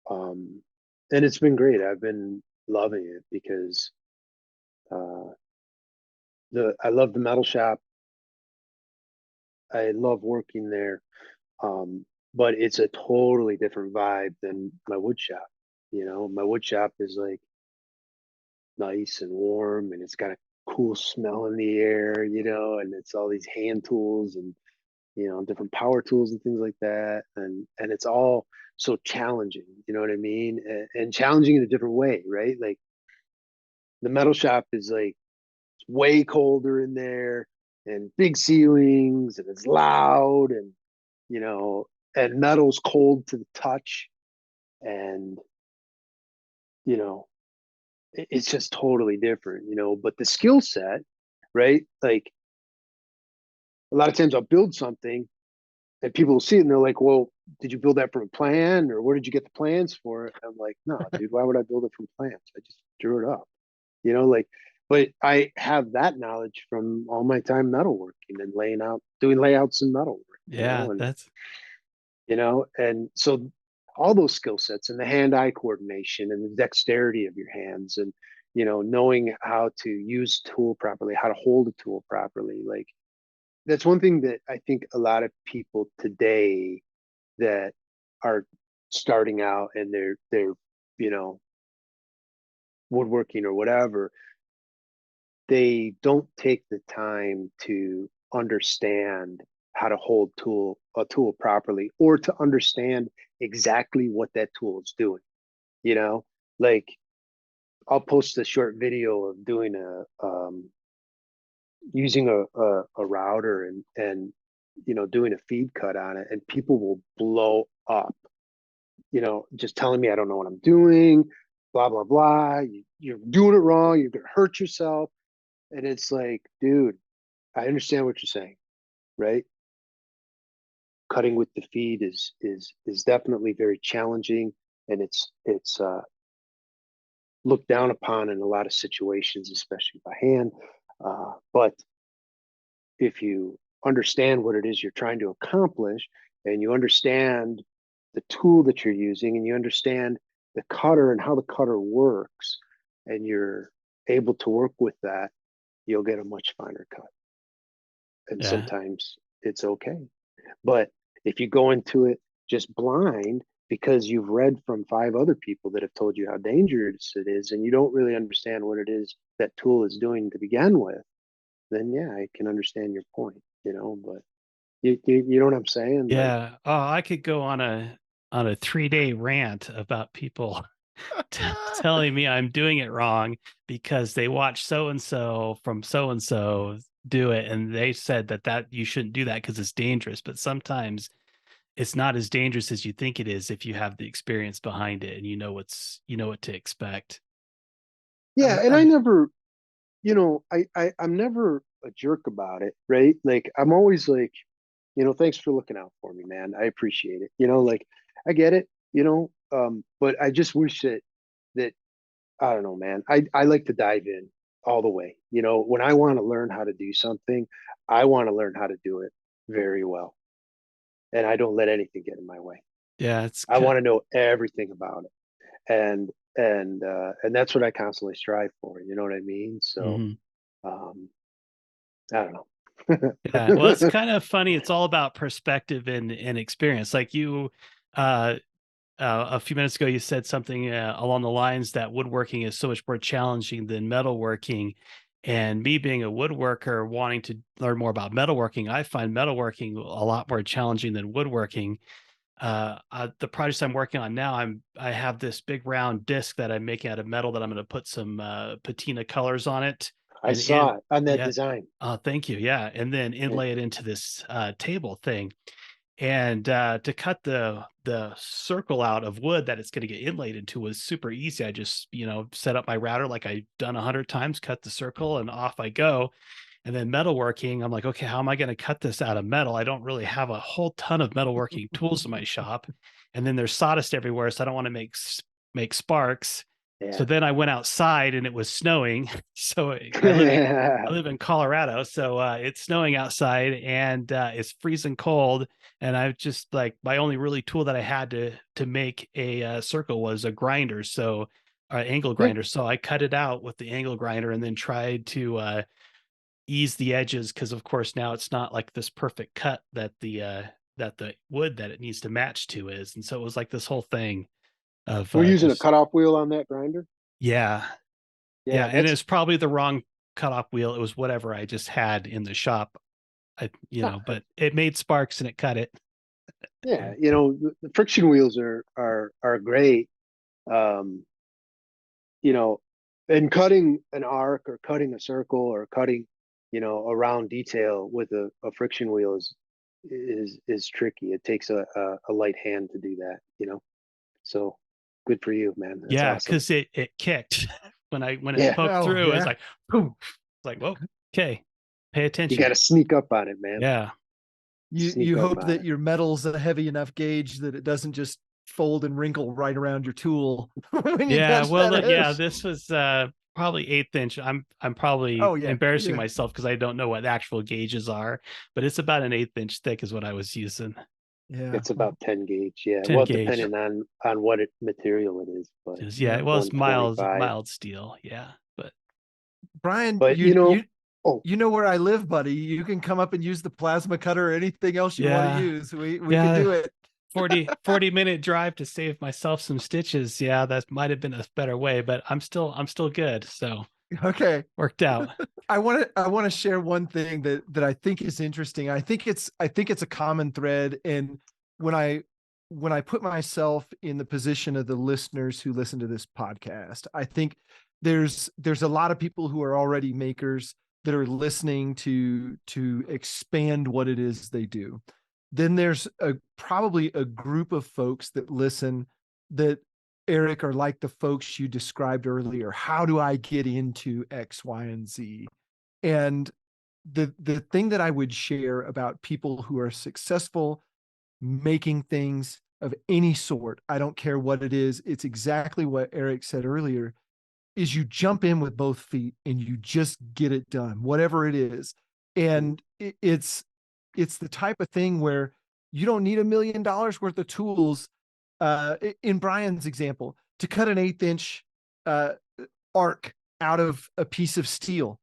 Um, and it's been great. I've been loving it because uh, I love the metal shop. I love working there. Um, but it's a totally different vibe than my wood shop. You know, my wood shop is like nice and warm, and it's got a cool smell in the air, you know, and it's all these hand tools and, you know, different power tools and things like that. And it's all so challenging, you know what I mean? And challenging in a different way, right? Like the metal shop is like it's way colder in there and big ceilings and it's loud and, you know, and metal's cold to the touch. And, you know, it's just totally different, you know, but the skill set, right? Like a lot of times I'll build something and people will see it and they're like, well, did you build that from a plan, or where did you get the plans for it? And I'm like, no, dude, why would I build it from plans? I just drew it up, you know, like, but I have that knowledge from all my time metalworking and doing layouts in metalwork, you Yeah, know, and, that's you know, and so all those skill sets and the hand-eye coordination and the dexterity of your hands and, you know, knowing how to use tool properly, how to hold a tool properly, like that's one thing that I think a lot of people today that are starting out and they're you know, woodworking or whatever, they don't take the time to understand how to hold a tool properly, or to understand exactly what that tool is doing. You know, like I'll post a short video of doing using a router and doing a feed cut on it, and people will blow up, just telling me I don't know what I'm doing, blah blah blah. You're doing it wrong. You're gonna hurt yourself. And it's like, dude, I understand what you're saying, right? Cutting with the feed is definitely very challenging, and it's looked down upon in a lot of situations, especially by hand. But if you understand what it is you're trying to accomplish, and you understand the tool that you're using, and you understand the cutter and how the cutter works, and you're able to work with that, you'll get a much finer cut. And sometimes it's okay. But if you go into it just blind because you've read from 5 other people that have told you how dangerous it is, and you don't really understand what it is that tool is doing to begin with, then yeah, I can understand your point, but you know what I'm saying? Yeah. Oh, I could go on a 3-day rant about people telling me I'm doing it wrong because they watch so and so from so and so do it, and they said that you shouldn't do that because it's dangerous. But sometimes it's not as dangerous as you think it is if you have the experience behind it and you know what to expect. Yeah, and I never, I'm never a jerk about it, right? Like I'm always like, thanks for looking out for me, man. I appreciate it. Like I get it, but I just wish that I don't know, man. I like to dive in all the way. When I want to learn how to do something, I want to learn how to do it very well. And I don't let anything get in my way. Yeah, I want to know everything about it. And that's what I constantly strive for. You know what I mean? So I don't know. Yeah, well, it's kind of funny. It's all about perspective and experience. Like you, a few minutes ago, you said something along the lines that woodworking is so much more challenging than metalworking. And me being a woodworker, wanting to learn more about metalworking, I find metalworking a lot more challenging than woodworking. The projects I'm working on now, I have this big round disc that I'm making out of metal that I'm going to put some patina colors on it. I saw it on that Yeah. design. Thank you. Yeah. And then inlay it into this table thing. And to cut the circle out of wood that it's going to get inlaid into was super easy. I just, set up my router like I've done 100 times, cut the circle, and off I go. And then metalworking, I'm like, okay, how am I going to cut this out of metal? I don't really have a whole ton of metalworking tools in my shop. And then there's sawdust everywhere, so I don't want to make sparks. Yeah. So then I went outside and it was snowing. So I live in Colorado, so it's snowing outside and it's freezing cold. And I've just like my only really tool that I had to make a circle was a grinder, so angle grinder. So I cut it out with the angle grinder and then tried to ease the edges, because of course now it's not like this perfect cut that the wood that it needs to match to is. And so it was like this whole thing of we're using a cutoff wheel on that grinder. Yeah. And it's probably the wrong cutoff wheel. It was whatever I just had in the shop. But it made sparks and it cut it. Yeah, the friction wheels are great. And cutting an arc or cutting a circle or cutting, a round detail with a friction wheel is tricky. It takes a light hand to do that, So good for you, man. That's awesome. Because it kicked when it poked through. It's like, boom. It's like, whoa, okay, pay attention. You got to sneak up on it, man. Yeah. You hope that your metal's a heavy enough gauge that it doesn't just fold and wrinkle right around your tool. This was probably 1/8 inch. I'm probably embarrassing myself because I don't know what the actual gauges are, but it's about an 1/8 inch thick is what I was using. Yeah, it's about 10 gauge. Yeah, 10 gauge. Depending on what material it is, but it's mild steel. Yeah, but Brian, you know where I live, buddy. You can come up and use the plasma cutter or anything else you want to use. We can do it. 40-minute drive to save myself some stitches. Yeah, that might have been a better way, but I'm still good. So Okay. Worked out. I want to share one thing that I think is interesting. I think it's a common thread. And when I put myself in the position of the listeners who listen to this podcast, I think there's a lot of people who are already makers that are listening to expand what it is they do. Then there's probably a group of folks that listen that, Eric, are like the folks you described earlier. How do I get into X, Y, and Z? And the thing that I would share about people who are successful making things of any sort, I don't care what it is, it's exactly what Eric said earlier, is you jump in with both feet and you just get it done, whatever it is. And it's the type of thing where you don't need $1 million worth of tools. In Brian's example, to cut an 1/8 inch arc out of a piece of steel,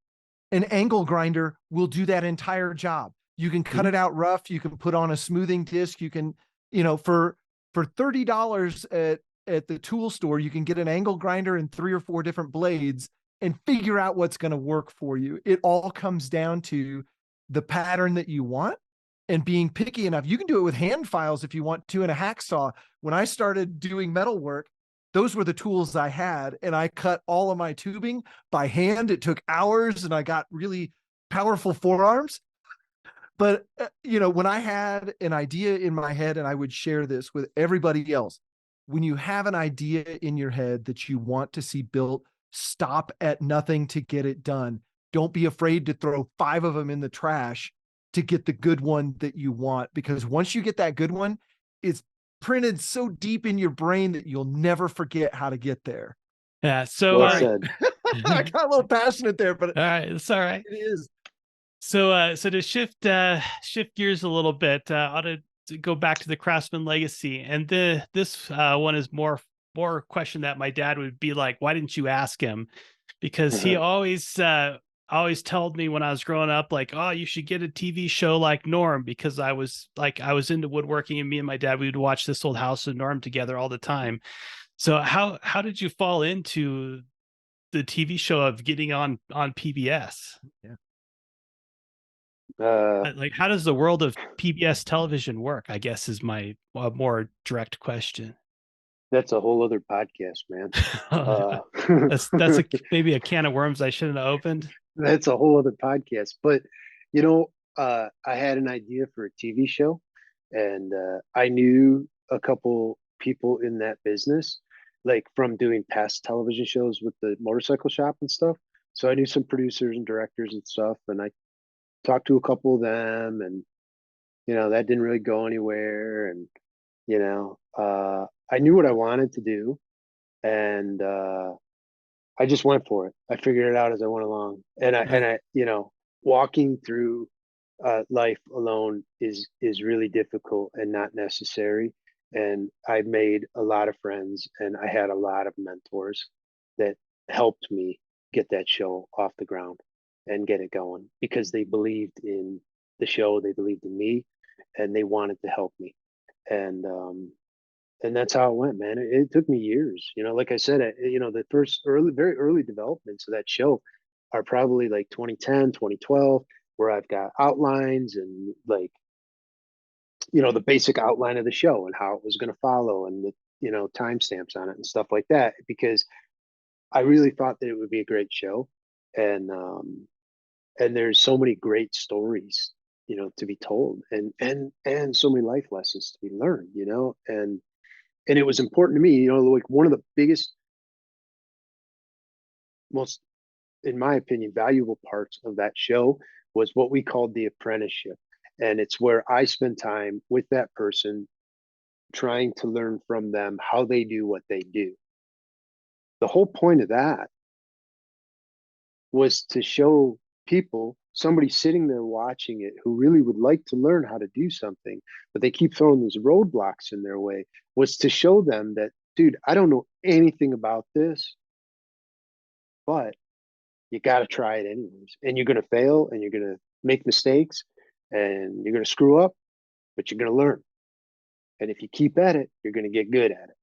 an angle grinder will do that entire job. You can cut it out rough. You can put on a smoothing disc. You can, for $30 at the tool store, you can get an angle grinder and 3 or 4 different blades and figure out what's going to work for you. It all comes down to the pattern that you want and being picky enough. You can do it with hand files if you want to, and a hacksaw. When I started doing metalwork, those were the tools I had, and I cut all of my tubing by hand. It took hours, and I got really powerful forearms. But, when I had an idea in my head, and I would share this with everybody else, when you have an idea in your head that you want to see built, stop at nothing to get it done. Don't be afraid to throw 5 of them in the trash to get the good one that you want, because once you get that good one, it's printed so deep in your brain that you'll never forget how to get there. Yeah. So Well said. I got a little passionate there, but all right, it's all right. it is. So to shift gears a little bit, ought to go back to the Craftsman legacy, and this one is more question that my dad would be like, why didn't you ask him? Because he always told me when I was growing up, like, oh, you should get a TV show like Norm, because I was into woodworking, and me and my dad, we would watch This Old House of Norm together all the time. So how did you fall into the TV show of getting on PBS? Yeah. Like, how does the world of PBS television work, I guess, is my more direct question. That's a whole other podcast, man. That's maybe a can of worms I shouldn't have opened. That's a whole other podcast. But I had an idea for a TV show, and I knew a couple people in that business, like from doing past television shows with the motorcycle shop and stuff. So I knew some producers and directors and stuff, and I talked to a couple of them, and that didn't really go anywhere. And I knew what I wanted to do, and I just went for it. I figured it out as I went along, and I walking through life alone is really difficult and not necessary. And I made a lot of friends, and I had a lot of mentors that helped me get that show off the ground and get it going, because they believed in the show, they believed in me, and they wanted to help me. And that's how it went, man. It took me years, like I said, the first very early developments of that show are probably like 2010, 2012, where I've got outlines and like, the basic outline of the show and how it was going to follow, and the, timestamps on it and stuff like that, because I really thought that it would be a great show. And there's so many great stories, to be told, and so many life lessons to be learned, and it was important to me, like one of the biggest, most, in my opinion, valuable parts of that show was what we called the apprenticeship. And it's where I spend time with that person, trying to learn from them how they do what they do. The whole point of that was to show people, somebody sitting there watching it who really would like to learn how to do something, but they keep throwing these roadblocks in their way, was to show them that, dude, I don't know anything about this, but you got to try it anyways. And you're going to fail, and you're going to make mistakes, and you're going to screw up, but you're going to learn. And if you keep at it, you're going to get good at it,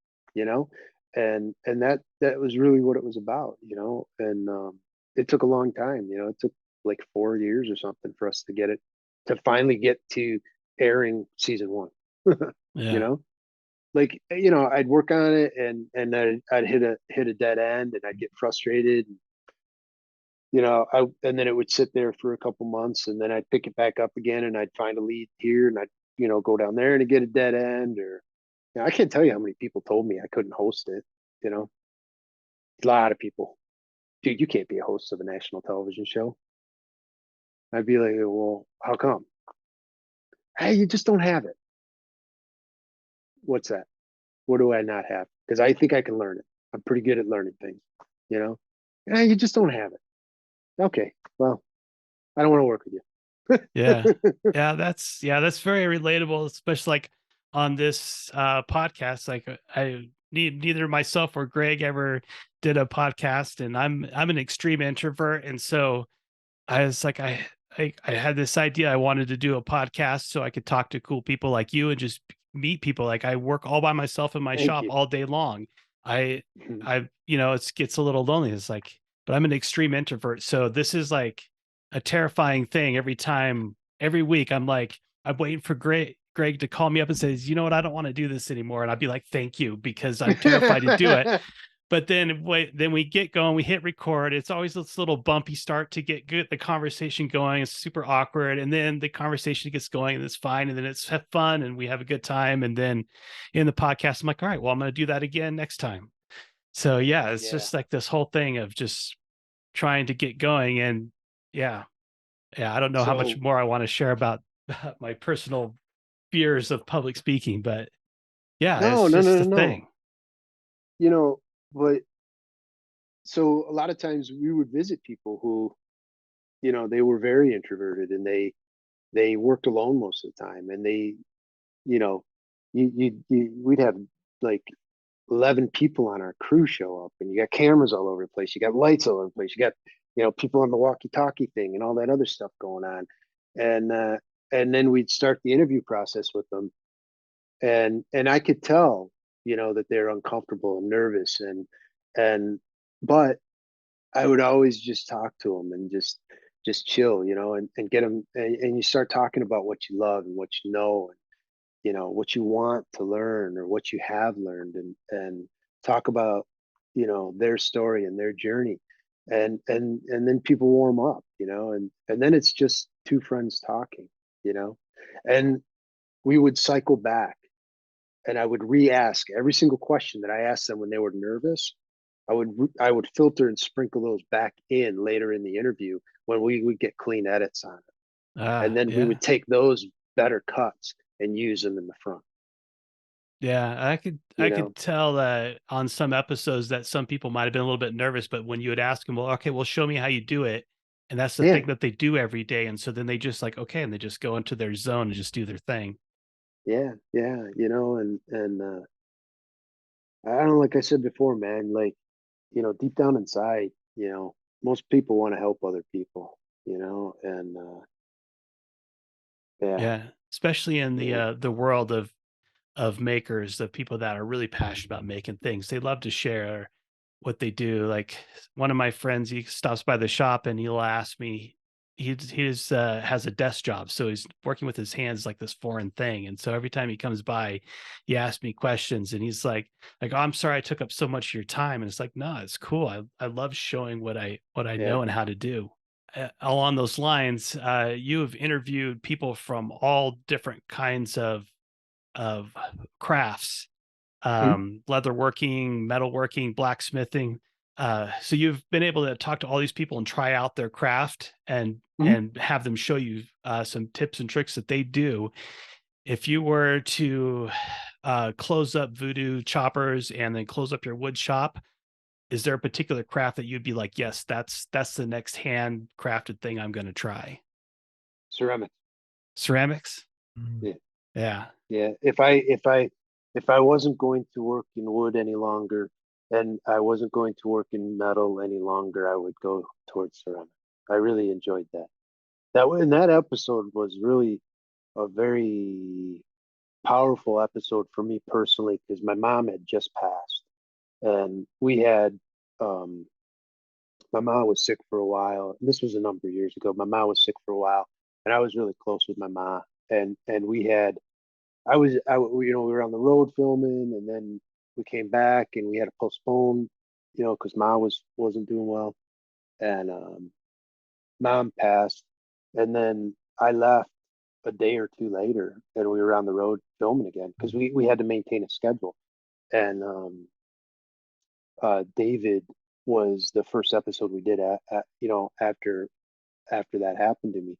and that was really what it was about, and it took a long time. It took like 4 years or something for us to get it to finally get to airing season 1. you Yeah. know, like, I'd work on it and I'd hit a dead end and I'd get frustrated. And then it would sit there for a couple months and then I'd pick it back up again and I'd find a lead here and I'd, go down there and get a dead end. Or, I can't tell you how many people told me I couldn't host it. A lot of people, dude, you can't be a host of a national television show. I'd be like, well, how come? Hey, you just don't have it. What's that? What do I not have? Because I think I can learn it. I'm pretty good at learning things, you know? Hey, you just don't have it. Okay, well, I don't want to work with Yeah. you. That's very relatable, especially like on this podcast. Like neither myself or Greg ever did a podcast, and I'm an extreme introvert. And so I was like, I had this idea. I wanted to do a podcast so I could talk to cool people like you and just meet people. Like I work all by myself in my Thank shop you. all day long. It gets a little lonely. It's like, but I'm an extreme introvert. So this is like a terrifying thing every week. I'm waiting for Greg to call me up and says, you know what, I don't want to do this anymore. And I'd be like, thank you, because I'm terrified to do it. But then we get going, we hit record. It's always this little bumpy start to get the conversation going. It's super awkward. And then the conversation gets going and it's fine. And then it's fun and we have a good time. And then in the podcast, I'm like, all right, well, I'm going to do that again next time. So yeah, it's Yeah. just like this whole thing of just trying to get going. And yeah, I don't know how much So more I want to share about my personal fears of public speaking, but yeah, no, it's no, just no, the no, no. thing. But so a lot of times we would visit people who, they were very introverted and they worked alone most of the time, and they, you know, we'd have like 11 people on our crew show up, and you got cameras all over the place, you got lights all over the place, you got, people on the walkie-talkie thing and all that other stuff going on, and then we'd start the interview process with them, and I could tell, that they're uncomfortable and nervous, and but I would always just talk to them and just chill, and get them, and you start talking about what you love and what you know, and what you want to learn or what you have learned, and talk about, their story and their journey, and then people warm up, and then it's just two friends talking, you know and we would cycle back, and I would re-ask every single question that I asked them when they were nervous. I would filter and sprinkle those back in later in the interview when we would get clean edits on it, and then we Yeah. would take those better cuts and use them in the front. Yeah, You I know, could tell that on some episodes that some people might have been a little bit nervous, but when you would ask them, well, okay, well, show me how you do it. And that's the yeah, thing that they do every day. And so then they just like, okay, and they just go into their zone and just do their thing. yeah, yeah. And I don't know, like I said before, man. Like, deep down inside, most people want to help other people. And yeah, Yeah. Especially in you know, the world of makers, of people that are really passionate about making things. They love to share what they do. Like one of my friends, he stops by the shop and he'll ask me, he's has a desk job. So he's working with his hands like this foreign thing. And so every time he comes by, he asks me questions and he's like, oh, I'm sorry I took up so much of your time. And it's like, no, it's cool. I love showing what I yeah. know and how to do. Along those lines, you have interviewed people from all different kinds of crafts, Mhm, leatherworking, metalworking, blacksmithing. So you've been able to talk to all these people and try out their craft mhm. and have them show you some tips and tricks that they do. If you were to close up Voodoo Choppers and then close up your wood shop, is there a particular craft that you'd be like, yes, that's the next handcrafted thing I'm going to try? Ceramics. Ceramics? Mm. Yeah, Yeah. yeah. If I wasn't going to work in wood any longer, and I wasn't going to work in metal any longer, I would go towards ceramic. I really enjoyed that. And that episode was really a very powerful episode for me personally, because my mom had just passed, and we had um my mom was sick for a while. This was a number of years ago. My mom was sick for a while, and I was really close with my mom. And we had, you know, we were on the road filming, and then we came back, and we had to postpone, you know, because mom wasn't doing well, and mom passed, and then I left a day or two later, and we were on the road filming again because we had to maintain a schedule, and David was the first episode we did you know, after that happened to me.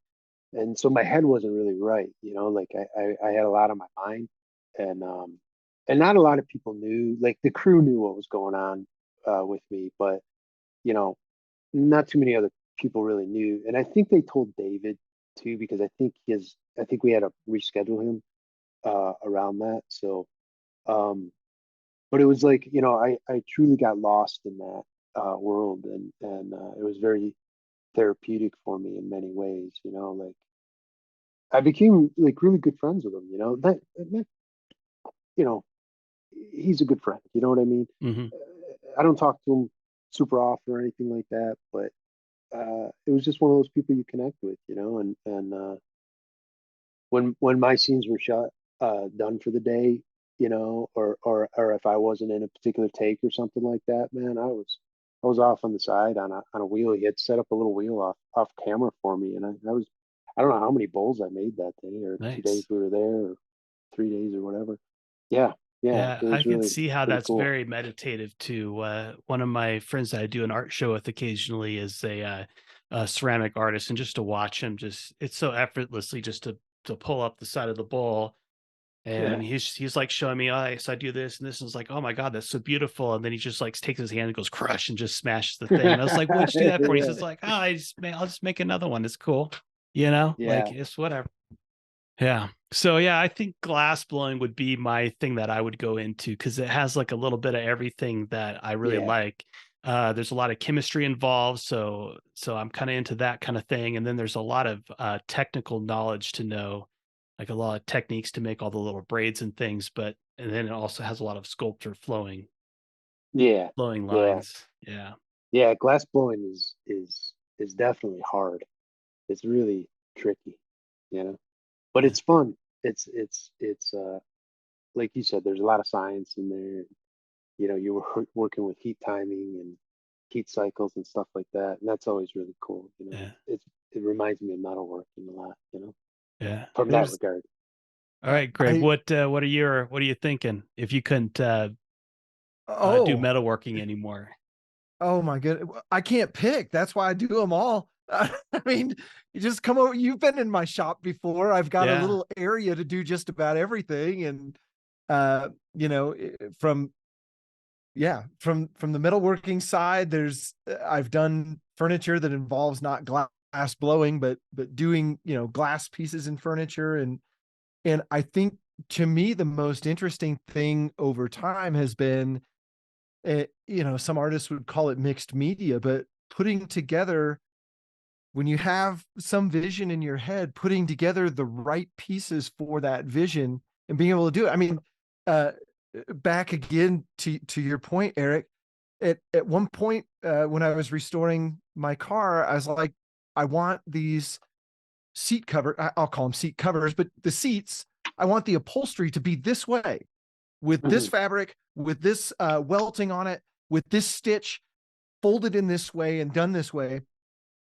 And so my head wasn't really right, you know, like I had a lot on my mind, and not a lot of people knew, like the crew knew what was going on with me, but you know, not too many other people really knew. And I think they told David too, because I think we had to reschedule him around that. So but it was like, you know, I truly got lost in that world, and it was very therapeutic for me in many ways, you know, like I became like really good friends with him, you know, that you know, he's a good friend, you know what I mean? Hmm. I don't talk to him super often or anything like that, but it was just one of those people you connect with, you know, and when my scenes were shot, done for the day, you know, or if I wasn't in a particular take or something like that, man, I was off on the side on a wheel. He had set up a little wheel off camera for me, and I don't know how many bowls I made that day, or 2 days Nice. we were there, or 3 days or whatever. Yeah, yeah, Yeah, it I was can really see how pretty that's cool. very meditative too. One of my friends that I do an art show with occasionally is a ceramic artist, and just to watch him, just it's so effortlessly just to pull up the side of the bowl. Yeah, And he's like showing me, oh, so I do this and this, and it's like, oh my god, that's so beautiful. And then he just like takes his hand and goes crush and just smashes the thing. And I was like, what'd you do that for? And he says yeah, like, oh, I'll just make another one. It's cool, you know, like yeah, it's whatever. Yeah. So yeah, I think glass blowing would be my thing that I would go into because it has like a little bit of everything that I really yeah, like. There's a lot of chemistry involved, so I'm kind of into that kind of thing. And then there's a lot of technical knowledge to know, like a lot of techniques to make all the little braids and things. But and then it also has a lot of sculpture yeah, flowing yeah, lines. Yeah. yeah. Glass blowing is definitely hard. It's really tricky, you know, but Yeah. it's fun. It's like you said, there's a lot of science in there. You know, you were working with heat timing and heat cycles and stuff like that, and that's always really cool. You know, Yeah. it reminds me of metalworking a lot. You know, Yeah. from that There's regard. all right, Greg. I What are you thinking if you couldn't do oh metalworking anymore? oh my goodness, I can't pick. That's why I do them all. I mean, you just come over. You've been in my shop before. I've got a Yeah. little area to do just about everything, and you know, from yeah, from the metalworking side, there's I've done furniture that involves not glass blowing, but doing, you know, glass pieces in furniture, and I think to me the most interesting thing over time has been, you know, some artists would call it mixed media, but putting together, when you have some vision in your head, putting together the right pieces for that vision and being able to do it. I mean, uh, back again to your point, Eric, at one point, when I was restoring my car, I was like, I want these seat cover, I'll call them seat covers, but the seats, I want the upholstery to be this way, with this Mhm. fabric, with this welting on it, with this stitch folded in this way and done this way.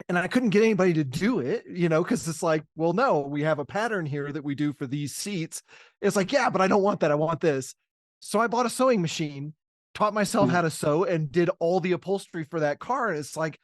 And I couldn't get anybody to do it, you know, because it's like, well, no, we have a pattern here that we do for these seats. It's like, yeah, but I don't want that. I want this. So I bought a sewing machine, taught myself how Mhm. to sew, and did all the upholstery for that car. And it's like,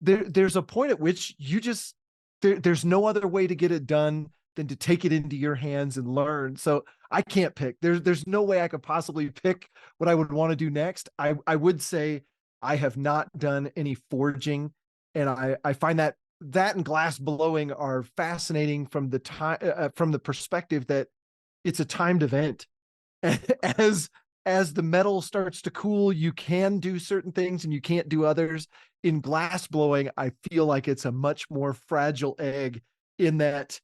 there's a point at which you just, there's no other way to get it done than to take it into your hands and learn. So I can't pick. There's no way I could possibly pick what I would want to do next. I would say I have not done any forging, and I find that and glass blowing are fascinating from the time, from the perspective that it's a timed event. as as the metal starts to cool, you can do certain things and you can't do others. In glass blowing, I feel like it's a much more fragile egg, in that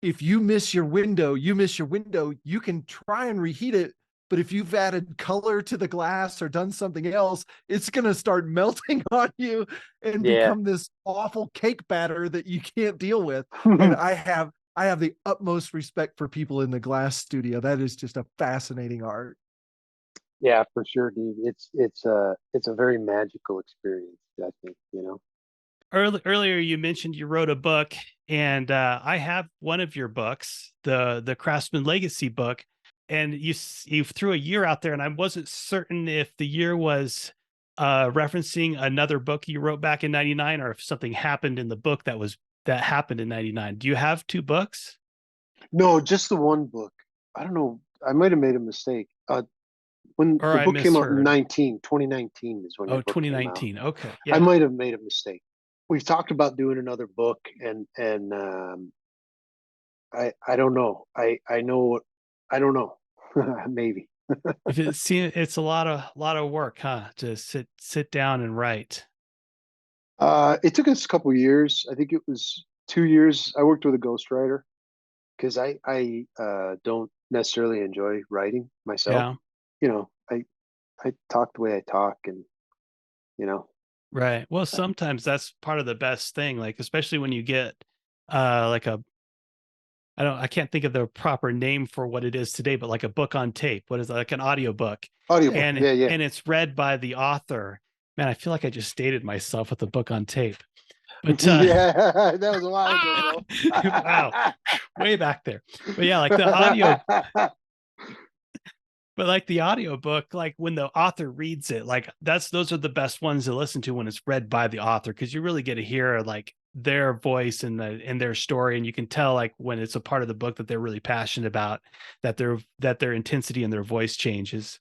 if you miss your window, you miss your window. You can try and reheat it, But if you've added color to the glass or done something else, it's going to start melting on you and Yeah. become this awful cake batter that you can't deal with. And I have the utmost respect for people in the glass studio. That is just a fascinating art. Yeah, for sure, dude. It's a very magical experience, I think, you know. Earlier, you mentioned you wrote a book, and I have one of your books, the Craftsman Legacy book, and you threw a year out there, and I wasn't certain if the year was referencing another book you wrote back in '99, or if something happened in the book that happened in '99. Do you have two books? No, just the one book. I don't know. I might have made a mistake. When Or the I book came out in misheard? 2019 is when Oh, your book came out. 2019. Okay, I yeah. might have made a mistake. We've talked about doing another book, and I don't know. I know I don't know. Maybe. If it's a lot of work, huh? To sit down and write. It took us a couple years. I think it was 2 years. I worked with a ghostwriter because I don't necessarily enjoy writing myself. Yeah. You know, I talk the way I talk, and you know. Right. Well, sometimes that's part of the best thing, like especially when you get like I can't think of the proper name for what it is today, but like a book on tape. What is it? Like an audio book. Audiobook. And Yeah. and it's read by the author. Man, I feel like I just dated myself with the book on tape. But Yeah, that was a while ago, bro. wow, way back there. But yeah, like the audio, but like the audio book, like when the author reads it, like those are the best ones to listen to when it's read by the author, because you really get to hear like their voice and their story, and you can tell like when it's a part of the book that they're really passionate about, that their intensity and their voice changes.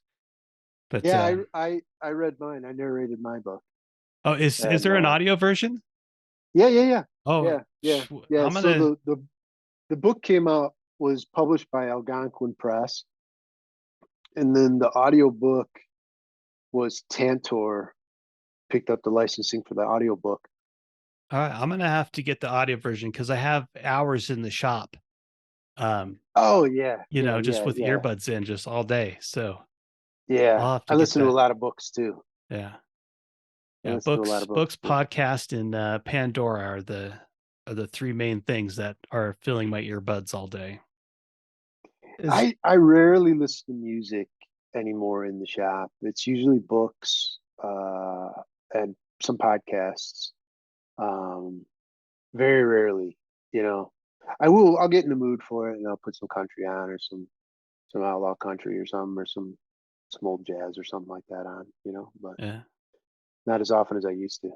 But Yeah, I read mine. I narrated my book. oh, is And there an audio version? yeah. Oh, Yeah. I'm So gonna. the book came out, was published by Algonquin Press, and then the audio book was Tantor picked up the licensing for the audio book. All right, I'm gonna have to get the audio version because I have hours in the shop. Oh yeah, Just with yeah. earbuds in just all day. So Yeah, I'll have I to get listen to a that. lot of books too. Yeah. I Yeah. listen to a lot of Books, books too. podcast, and Pandora are the three main things that are filling my earbuds all day. I rarely listen to music anymore in the shop. It's usually books, and some podcasts. Um, very rarely, you know. I'll get in the mood for it, and I'll put some country on, or some outlaw country or something, or some old jazz or something like that on, you know, but Yeah. not as often as I used to.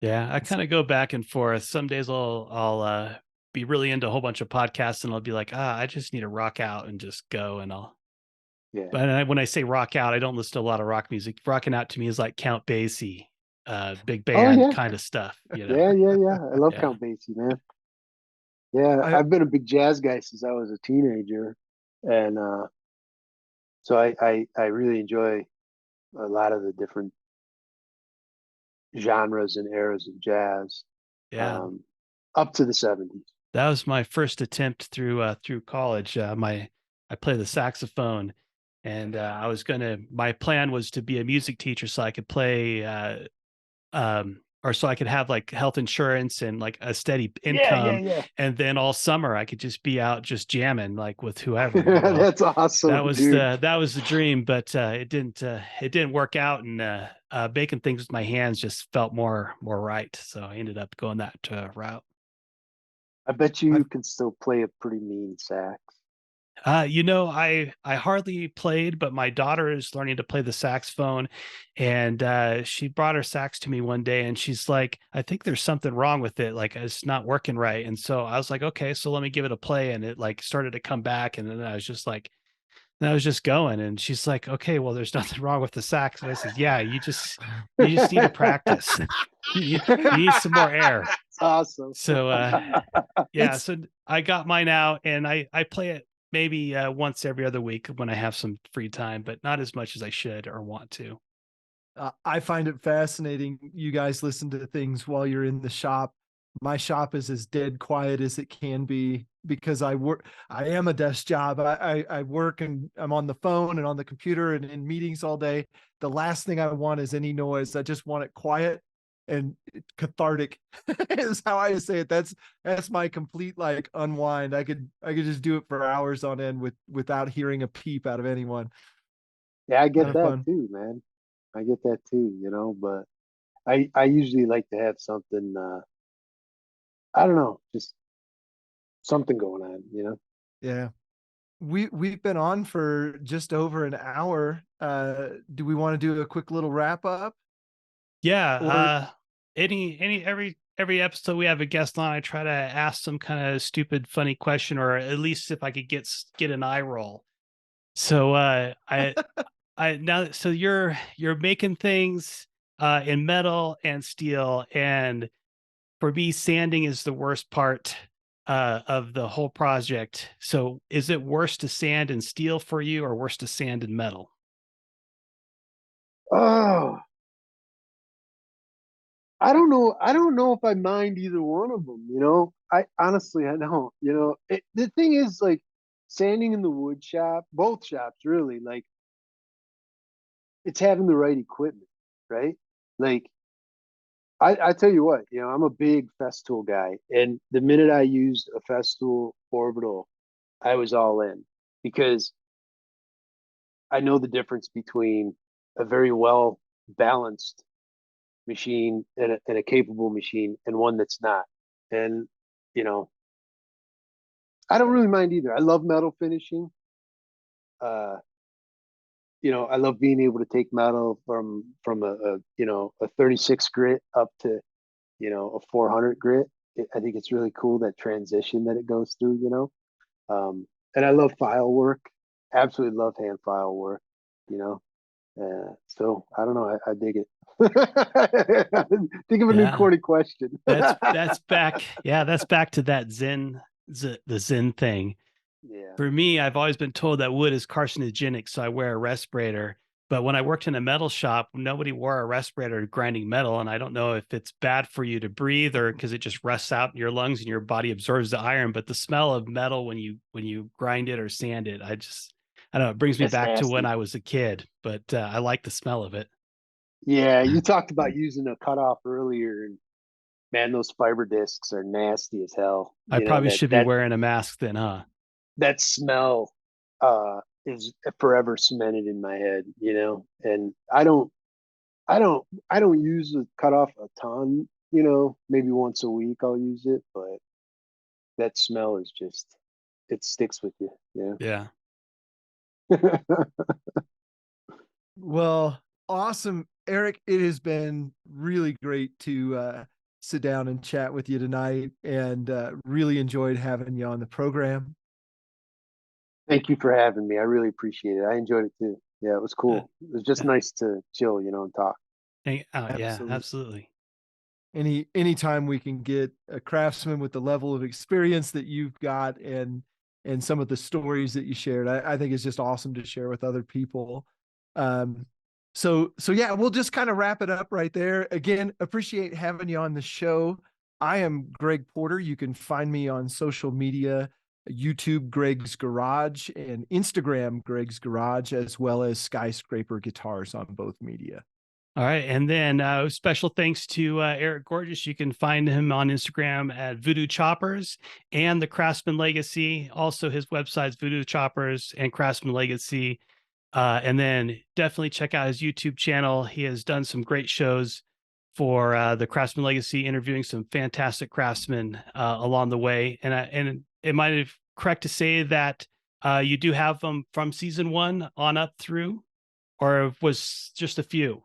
Yeah. I kind of go back and forth. Some days I'll be really into a whole bunch of podcasts, and I'll be like, I just need to rock out and just go, and Yeah. but when I say rock out, I don't listen to a lot of rock music. Rocking out to me is like Count Basie, big Oh band yeah. kind of stuff, you know? Yeah. I love Yeah. Count Basie, man. Yeah, I've been a big jazz guy since I was a teenager, and so I really enjoy a lot of the different genres and eras of jazz, Yeah. up to the 70s. That was my first attempt through college. I play the saxophone, and my plan was to be a music teacher so I could play or so I could have like health insurance and like a steady income. Yeah. And then all summer I could just be out just jamming like with whoever. You know? That's awesome, dude. That was the dream, but it didn't work out, and making things with my hands just felt more right. So I ended up going that route. I bet you can still play a pretty mean sax. I hardly played, but my daughter is learning to play the saxophone, and she brought her sax to me one day, and she's like, "I think there's something wrong with it, like it's not working right." And so I was like, "Okay, so let me give it a play," and it like started to come back, and then I was just like, then I was just going, and she's like, "Okay, well, there's nothing wrong with the sax." And I said, "Yeah, you just need to practice. you need some more air." That's awesome. So yeah, so I got mine out, and I play it maybe once every other week when I have some free time, but not as much as I should or want to. I find it fascinating. You guys listen to things while you're in the shop. My shop is as dead quiet as it can be. because I am a desk job. I work and I'm on the phone and on the computer and in meetings all day. The last thing I want is any noise. I just want it quiet and cathartic is how I say it. That's my complete like unwind. I could just do it for hours on end without hearing a peep out of anyone. Yeah, I get Kind of that fun. too, man. I get that too, but I usually like to have something, I don't know, just something going on. Yeah. We've been on for just over an hour. Do we want to do a quick little wrap up? Yeah. Or Every episode we have a guest on, I try to ask some kind of stupid, funny question, or at least if I could get an eye roll. So so you're making things in metal and steel, and for me, sanding is the worst part of the whole project. So is it worse to sand in steel for you, or worse to sand in metal? Oh, I don't know. I don't know if I mind either one of them. I honestly, I don't. The thing is, like, sanding in the wood shop, both shops really, like, it's having the right equipment, right? Like, I tell you what, I'm a big Festool guy, and the minute I used a Festool orbital, I was all in, because I know the difference between a very well balanced machine and a capable machine and one that's not. And you know, I don't really mind either. I love metal finishing. Uh, I love being able to take metal from a 36 grit up to a 400 grit. I think it's really cool, that transition that it goes through. And I love file work. Absolutely love hand file work. You know, so I don't know. I dig it. Think of an Yeah, important question. that's back. Yeah, that's back to that the Zen thing. Yeah. For me, I've always been told that wood is carcinogenic, so I wear a respirator. But when I worked in a metal shop, nobody wore a respirator grinding metal, and I don't know if it's bad for you to breathe or because it just rusts out in your lungs and your body absorbs the iron. But the smell of metal when you grind it or sand it, I don't know, it brings me That's back to when nasty. I was a kid. But I like the smell of it. Yeah, you talked about using a cutoff earlier, and man, those fiber discs are nasty as hell. I You know probably that should be that wearing a mask then, huh? that smell is forever cemented in my head. And I don't use the cutoff a ton. Maybe once a week I'll use it, but that smell is just, it sticks with you. Yeah. well, awesome, Eric. It has been really great to sit down and chat with you tonight, and really enjoyed having you on the program. Thank you for having me. I really appreciate it. I enjoyed it too. Yeah, it was Uh, cool. It was just uh, nice to chill, and talk. yeah, Absolutely. absolutely. Anytime we can get a craftsman with the level of experience that you've got, and some of the stories that you shared, I think it's just awesome to share with other people. So yeah, we'll just kind of wrap it up right there. Again, appreciate having you on the show. I am Greg Porter. You can find me on social media, YouTube Greg's Garage, and Instagram Greg's Garage, as well as Skyscraper Guitars on both media. All right. And then special thanks to Eric Gorges. You can find him on Instagram at Voodoo Choppers and the Craftsman Legacy. Also, his websites, Voodoo Choppers and Craftsman Legacy. And then definitely check out his YouTube channel. He has done some great shows for the Craftsman Legacy, interviewing some fantastic craftsmen along the way. And it might have correct to say that you do have them from season 1 on up through, or was just a few?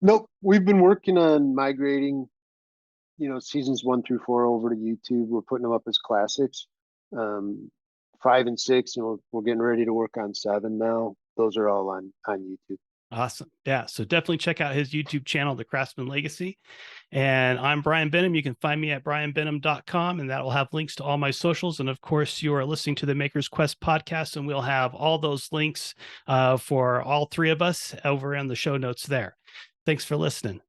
Nope, we've been working on migrating, seasons 1 through 4 over to YouTube. We're putting them up as classics, 5 and 6, and we're getting ready to work on 7 now. Those are all on YouTube. Awesome. Yeah. So definitely check out his YouTube channel, The Craftsman Legacy. And I'm Brian Benham. You can find me at brianbenham.com, and that will have links to all my socials. And of course, you are listening to the Maker's Quest podcast, and we'll have all those links for all 3 of us over in the show notes there. Thanks for listening.